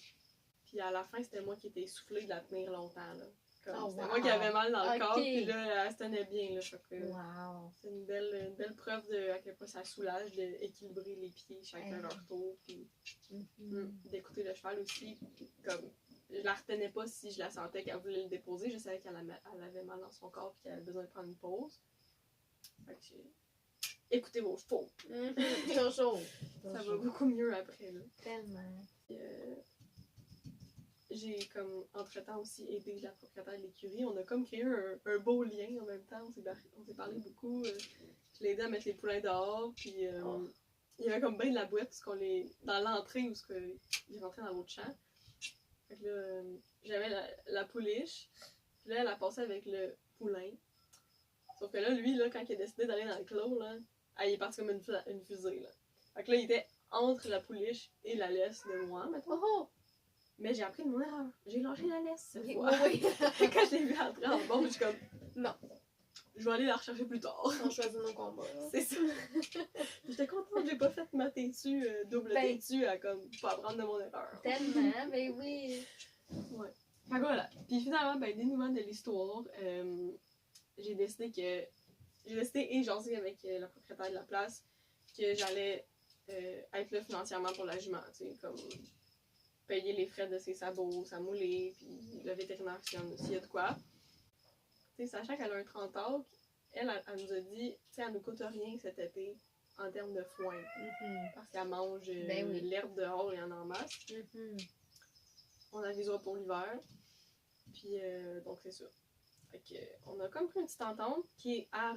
Puis à la fin, c'était moi qui étais essoufflée de la tenir longtemps. Là. C'était moi qui avais mal dans le corps, puis là, elle se tenait bien. Là, c'est une belle preuve de à quel point ça soulage d'équilibrer les pieds chacun à leur tour, puis d'écouter le cheval aussi. Comme, je la retenais pas si je la sentais qu'elle voulait le déposer. Je savais qu'elle avait mal dans son corps et qu'elle avait besoin de prendre une pause. Fait que écoutez vos chevaux. Toujours. Ça va beaucoup mieux après. Là. Tellement. J'ai comme entre-temps aussi aidé la propriétaire de l'écurie. On a comme créé un beau lien en même temps. On s'est parlé beaucoup. Je l'ai aidé à mettre les poulains dehors. Puis il y avait comme bien de la boîte parce qu'on est dans l'entrée où il rentrait dans l'autre champ. Fait que là, j'avais la pouliche. Puis là, elle a passé avec le poulain. Sauf que là, lui, là, quand il a décidé d'aller dans le clos, là, il est parti comme une fusée. Là. Fait que là, il était entre la pouliche et la laisse de moi, mettons. Oh! Mais j'ai appris de mon erreur. J'ai lâché la laisse cette fois. Oui. Quand je l'ai vu entrer en bas, je suis comme, non. Je vais aller la rechercher plus tard. On choisit nos combats. C'est ça. J'étais contente que j'ai pas fait ma têtue, double têtue, à comme pas apprendre de mon erreur. Tellement, ben oui. Ouais. Fait que voilà. Puis finalement, ben, dénouement de l'histoire, j'ai décidé et j'en sais avec la propriétaire de la place que j'allais être là financièrement pour la jument, tu sais, comme payer les frais de ses sabots, sa moulée, puis le vétérinaire s'il y a de quoi. Tu sais, sachant qu'elle a un 30 ans, elle nous a dit, tu sais, elle nous coûte rien cet été en termes de foin. Parce qu'elle mange l'herbe dehors et en masse. On a des oies pour l'hiver. Puis, donc c'est ça. Fait que, on a comme pris une petite entente qui est à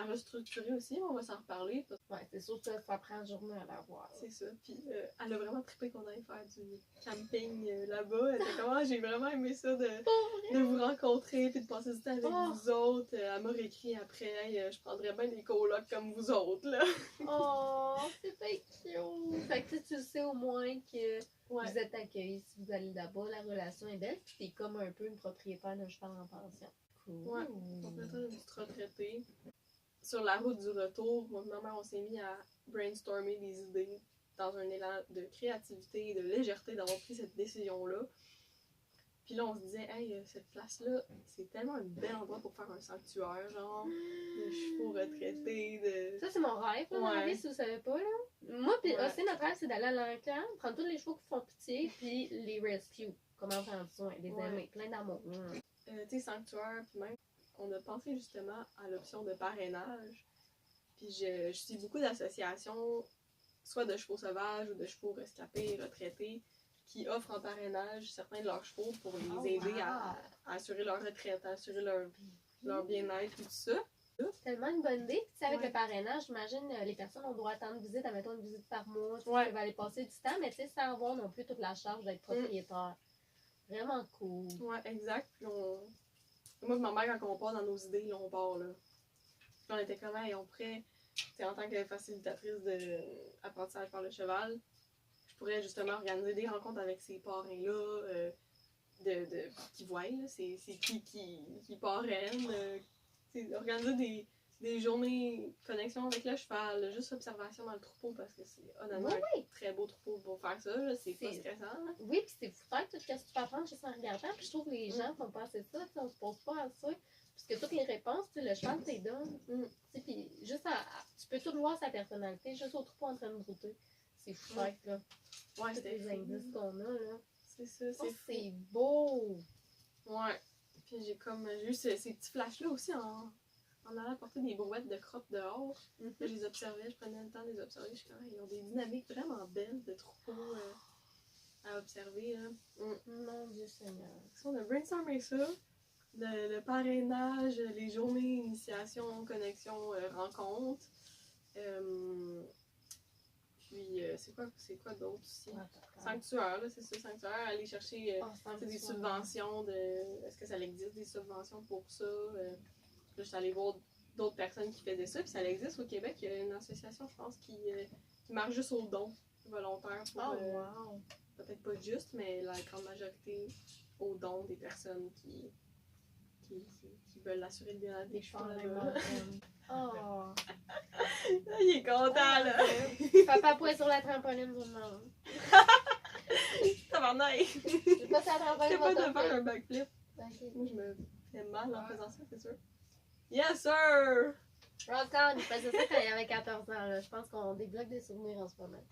restructurer aussi, on va s'en reparler. Ouais, c'est sûr que ça prend une journée à la voir. C'est ça. Puis elle a vraiment trippé qu'on aille faire du camping là-bas. Elle était comme, j'ai vraiment aimé ça de vous rencontrer puis de passer du temps avec vous autres. Elle m'a réécrit après, je prendrais bien des colocs comme vous autres, là. Oh, c'est bien cute! Fait que tu sais au moins que vous êtes accueillis si vous allez là-bas, la relation est belle, puis t'es comme un peu une propriétaire d'un cheval en pension. Cool. Ouais, propriétaire d'une petite retraitée. Sur la route du retour, moi et ma mère, on s'est mis à brainstormer des idées dans un élan de créativité et de légèreté d'avoir pris cette décision-là. Puis là, on se disait, hey, cette place-là, c'est tellement un bel endroit pour faire un sanctuaire, genre, de chevaux retraités, Ça, c'est mon rêve, là, dans la vie, si vous savez pas, là. Moi, pis aussi, notre rêve, c'est d'aller à l'encamp, prendre tous les chevaux qui font pitié, puis les rescue, comme en prendre soin, les aimer, plein d'amour. Tu sais, sanctuaire, puis même, on a pensé justement à l'option de parrainage. Puis je suis beaucoup d'associations, soit de chevaux sauvages ou de chevaux rescapés, retraités, qui offrent en parrainage certains de leurs chevaux pour les aider à assurer leur retraite, à assurer leur bien-être et tout ça. C'est tellement une bonne idée. Puis avec le parrainage, j'imagine les personnes ont droit à tant de visites, admettons une visite par mois, tu vas aller passer du temps, mais tu sais, sans avoir non plus toute la charge d'être propriétaire. Vraiment cool. Ouais, exact. Puis moi et ma mère, quand on part dans nos idées, là, on part là. Puis on était comme, on pourrait, en tant que facilitatrice d'apprentissage par le cheval, je pourrais justement organiser des rencontres avec ces parrains-là, qui voient, c'est qui parraine, organiser des journées connexion avec le cheval, juste observation dans le troupeau, parce que c'est honnêtement un très beau troupeau pour faire ça, c'est pas stressant. Là. Oui, puis c'est fou tout ce que tu peux apprendre juste en regardant, puis je trouve que les gens font pas assez ça, on se pose pas à ça. Parce que toutes les réponses, le cheval te les donne. Puis juste tu peux tout voir sa personnalité, juste au troupeau en train de brouter. C'est fou, là. Ouais, c'est les indices qu'on a, là. C'est ça, c'est beau! Ouais. Puis j'ai eu ces petits flashs-là aussi en allant porter des brouettes de crottes dehors. Je les observais, je prenais le temps de les observer. Je suis comme, ils ont des dynamiques vraiment belles de troupeaux à observer, là. Mon Dieu Seigneur. On a brainstormé ça. Le parrainage, les journées, initiation, connexion, rencontre. Puis, c'est quoi d'autre aussi? Sanctuaire, là, c'est ça, sanctuaire. Aller chercher des subventions. Est-ce que ça existe des subventions pour ça? Là, je suis allée voir d'autres personnes qui faisaient ça. Puis ça existe au Québec. Il y a une association, je pense, qui marche juste aux dons volontaires. Pour, peut-être pas juste, mais la grande majorité aux dons des personnes qui veulent assurer le bien-être des chevaux là-bas. Oh! Il est content, là! Papa pointe sur la trampoline du monde. Tabarnak! Je passe à la Je suis trampoline, capable va de faire un backflip. Ok. Moi, je me fais mal en faisant ça, c'est sûr. Yes, sir! Encore, il faisait ça quand il avait 14 ans. Là. Je pense qu'on débloque des souvenirs en ce moment.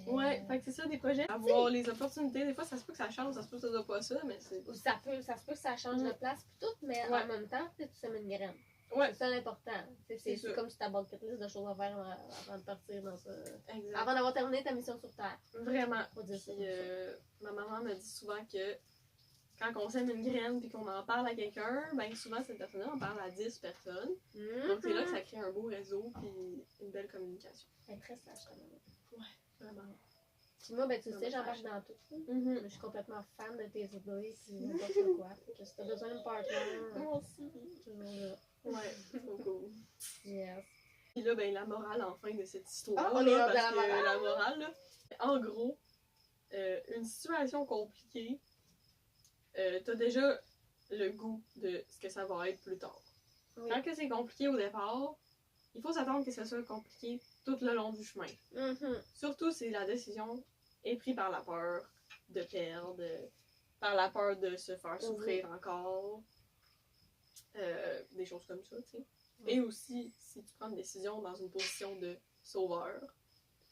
Ouais, fait que c'est ça, des projets. Avoir les opportunités, des fois, ça se peut que ça change, ça se peut que ça soit pas ça, mais c'est... Ou ça se peut que ça change de place pis tout, mais Ouais. en même temps, tu sèmes une graine. Ouais. C'est ça l'important. C'est ça. comme si ta bucket list de choses à faire avant de partir dans ça. Exact. Avant d'avoir terminé ta mission sur Terre. Vraiment. Faut dire ça. Puis, ma maman me dit souvent que quand on sème une graine puis qu'on en parle à quelqu'un, ben souvent cette personne-là en parle à 10 personnes. Donc c'est là que ça crée un beau réseau puis une belle communication. C'est très sage quand même. Vraiment. Puis moi, ben tu Vraiment sais, j'embarque sage. dans tout. Mm-hmm. Je suis complètement fan de tes idées puis n'importe quoi. Fait que si t'as besoin d'un partner, Moi aussi. toujours là. Ouais, trop cool. Yes. Puis là, ben la morale enfin de cette histoire. Ah, on est là, rendu parce à la que morale. la morale, là, en gros, une situation compliquée, t'as déjà le goût de ce que ça va être plus tard. Oui. Quand que c'est compliqué au départ, il faut s'attendre que ce soit compliqué tout le long du chemin. Mhm. Surtout si la décision est prise par la peur de perdre, par la peur de se faire souffrir encore. Des choses comme ça, tu sais. Oui. Et aussi, si tu prends une décision dans une position de sauveur,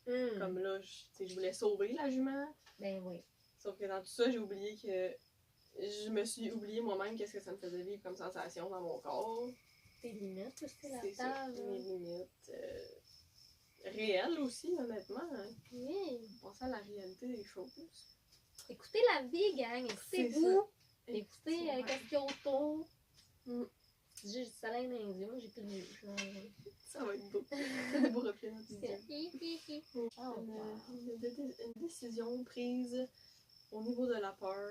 Mm. comme là, je voulais sauver la jument, Ben oui. sauf que dans tout ça, j'ai oublié que je me suis oublié moi-même qu'est-ce que ça me faisait vivre comme sensation dans mon corps. Tes limites aussi C'est là-dedans. ça, mes limites réelles aussi, honnêtement. Hein. Oui. Penser à la réalité des choses. Écoutez la vie, gang. C'est Écoutez-vous. ça. Écoutez qu'est-ce qu'il y a autour. Mm. J'ai du soleil dans les yeux. Moi, j'ai plus de yeux. Ça va être beau. C'est des beaux reflets dans tes yeux. Oh, wow. Une décision prise au niveau de la peur,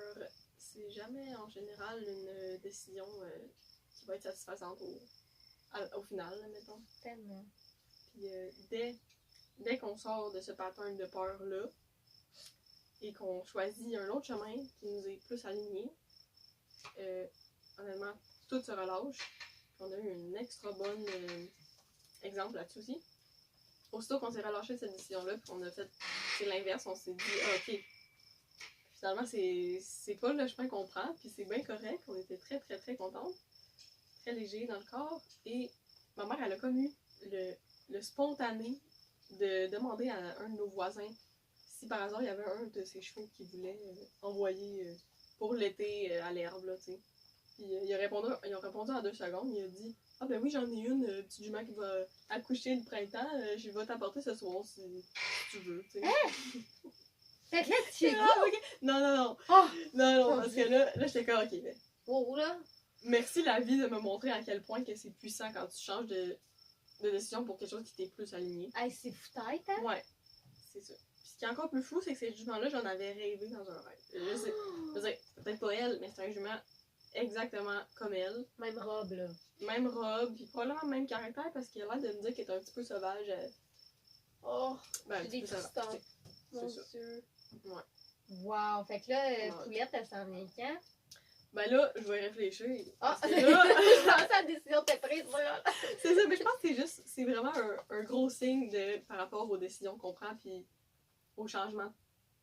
c'est jamais en général une décision qui va être satisfaisante au final, mettons. Tellement. Puis dès qu'on sort de ce pattern de peur-là et qu'on choisit un autre chemin qui nous est plus aligné, honnêtement, tout se relâche. Puis on a eu un extra bon exemple là-dessus aussi. Aussitôt qu'on s'est relâché de cette décision-là, puis qu'on a fait l'inverse, on s'est dit ah, ok. Finalement, c'est pas le chemin qu'on prend, puis c'est bien correct. On était très, très, très contentes. Très léger dans le corps. Et ma mère, elle a comme eu le spontané de demander à un de nos voisins si par hasard il y avait un de ses chevaux qui voulait envoyer pour l'été à l'herbe, là, tu sais. Puis ils ont répondu en 2 secondes. Il a dit ah, ben oui, j'en ai une petite jument qui va accoucher le printemps. Je vais t'apporter ce soir si tu veux, tu sais. Fait que là, tu es Ah, ok. Non. Oh! Non, parce que là j'étais comme, ok, ben, Wow, là. merci la vie de me montrer à quel point que c'est puissant quand tu changes de décision pour quelque chose qui t'est plus aligné. Hey, c'est fou-tête, hein? Ouais, c'est ça. Puis ce qui est encore plus fou, c'est que ces juments-là, j'en avais rêvé dans un rêve. Je veux dire, peut-être pas elle, mais c'est un jument exactement comme elle. Même robe, là. Même robe, puis probablement même caractère, parce qu'il a l'air de me dire qu'elle est un petit peu sauvage. Oh, Ben, un j'ai petit des peu sauvage. frissons. C'est Mon ça. Dieu. Ouais. Wow. Fait que là, Ouais. Poulette, elle s'en vient quand? Ben là, je vais y réfléchir. Ah! Parce que Je là, pensais à la décision de prise, là. c'est ça, mais je pense que c'est vraiment un gros signe par rapport aux décisions qu'on prend, puis au changement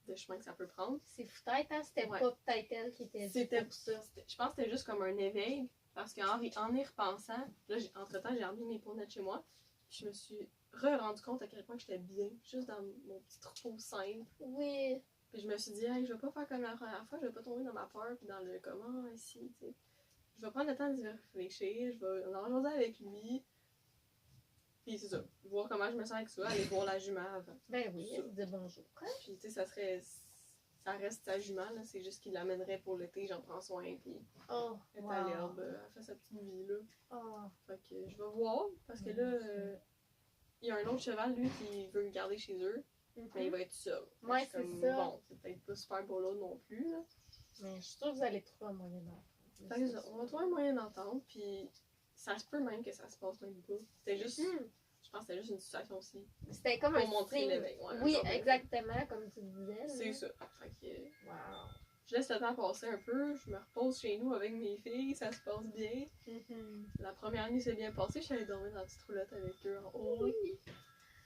de chemin que ça peut prendre. C'est fou-tête, hein? C'était Ouais. pas peut-être elle qui était C'était pour ça. Je pense que c'était juste comme un éveil, parce qu'en y repensant, là, entre-temps, j'ai remis mes ponettes chez moi, puis je me suis rendu compte à quel point j'étais bien, juste dans mon petit troupeau simple. Oui. Puis je me suis dit, hey, je vais pas faire comme la première fois, je vais pas tomber dans ma peur, puis dans le comment ici, tu sais. Je vais prendre le temps d'y réfléchir, je vais en jaser avec lui. Puis c'est ça, voir comment je me sens avec ça, aller voir la jument avant. Ben oui, Ça. elle dit bonjour. Puis tu sais, ça reste sa jument, là, c'est juste qu'il l'amènerait pour l'été, j'en prends soin, puis Oh, elle est wow. à l'herbe, elle fait sa petite vie, là. Oh. Fait que je vais voir, parce que là, il y a un autre cheval, lui, qui veut me garder chez eux, mais il va être seul. Fait que Ouais, je suis c'est comme, ça. Bon, c'est peut-être pas super beau là non plus, là. Mais je suis sûre que vous allez trouver un moyen d'en Fait que ça, on va trouver un moyen d'entendre, puis ça se peut même que ça se passe même pas. C'était juste, je pense que c'était juste une situation aussi. C'était comme Pour un montrer signe. l'éveil. Ouais, Oui, genre, exactement, comme tu disais. là. C'est ça. Fait que Wow. je laisse le temps passer un peu, je me repose chez nous avec mes filles, ça se passe bien. La première nuit s'est bien passée, je suis allée dormir dans la petite roulotte avec eux en haut. Oui.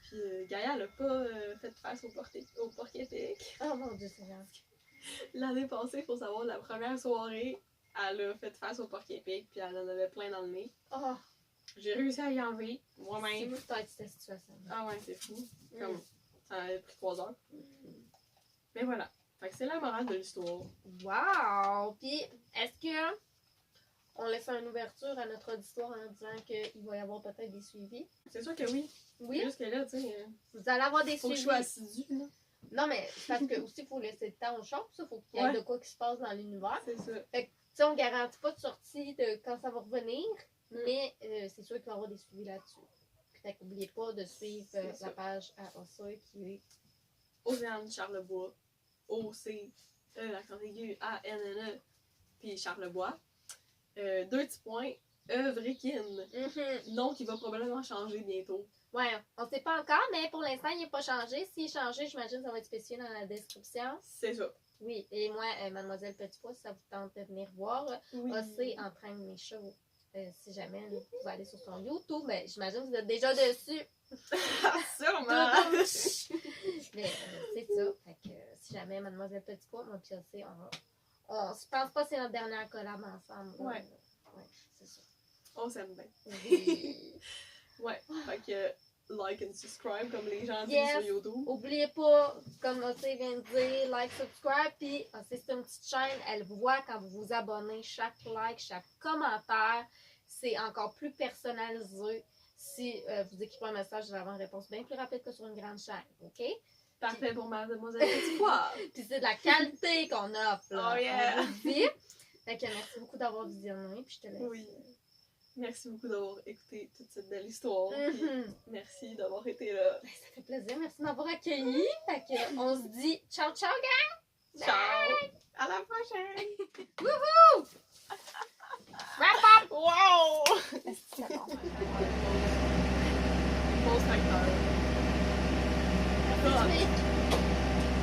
Puis Gaïa, elle a pas fait face au porc épic. Oh mon Dieu, c'est gentil. L'année passée, il faut savoir, la première soirée, elle a fait face au porc épic, puis elle en avait plein dans le nez. Oh, J'ai réussi à y enlever c'est moi-même. peut-être cette situation. Ah ouais, c'est fou. Comme, ça a pris 3 heures. Mais voilà. Fait que c'est la morale de l'histoire. Wow! Puis, est-ce que on laisse une ouverture à notre auditoire en disant qu'il va y avoir peut-être des suivis? C'est sûr que oui. Oui? Juste que là, tu sais, Vous allez avoir des faut que je suivis. sois assidue, là. Non, mais c'est parce que aussi, il faut laisser le temps aux choses. Il faut qu'il y ait de quoi qui se passe dans l'univers. C'est ça. Tu sais, on ne garantit pas de sortie de quand ça va revenir, mais c'est sûr qu'il va y avoir des suivis là-dessus. Fait qu'oubliez pas de suivre la page à Osseux qui est Océane Charlebois. O-C, l'accent aigu, A-N-N-E, puis Charlebois. 2 petits points, Evrekin. Nom qui va probablement changer bientôt. Ouais, on sait pas encore, mais pour l'instant, il n'est pas changé. S'il est changé, j'imagine que ça va être spécifié dans la description. C'est ça. Oui, et moi, Mademoiselle Petitpois, si ça vous tente de venir voir, Oui. Ossé entraîne mes chevaux. Si jamais là, vous pouvez aller sur son YouTube, ben, j'imagine que vous êtes déjà dessus. Sûrement! Mais c'est ça. Fait que si jamais Mademoiselle Petitpois, moi puis Ossé, je pense pas que c'est notre dernière collab ensemble. Là. Ouais. Ouais, c'est ça. On s'aime bien. Oui. Ouais. Fait que like and subscribe comme les gens disent Yes. sur YouTube. Oubliez pas, comme Ossé vient de dire, like, subscribe. Puis Ossé, c'est une petite chaîne. Elle voit quand vous vous abonnez, chaque like, chaque commentaire. C'est encore plus personnalisé. Si vous écrivez un message, vous allez avoir une réponse bien plus rapide que sur une grande chaîne. OK? Parfait pour Mademoiselle Petitpois. Puis c'est de la qualité qu'on offre. Là. Oh yeah! On vous le dit. Fait que merci beaucoup d'avoir visionné. Puis je te laisse. Oui. Merci beaucoup d'avoir écouté toute cette belle histoire. Puis merci d'avoir été là. Ben, ça fait plaisir. Merci de m'avoir accueilli. Fait que on se dit ciao, ciao, gang! Ciao! À la prochaine! Wouhou! Wrap up! Wow! C'est bon. Bon spectacle. Merci, Mick.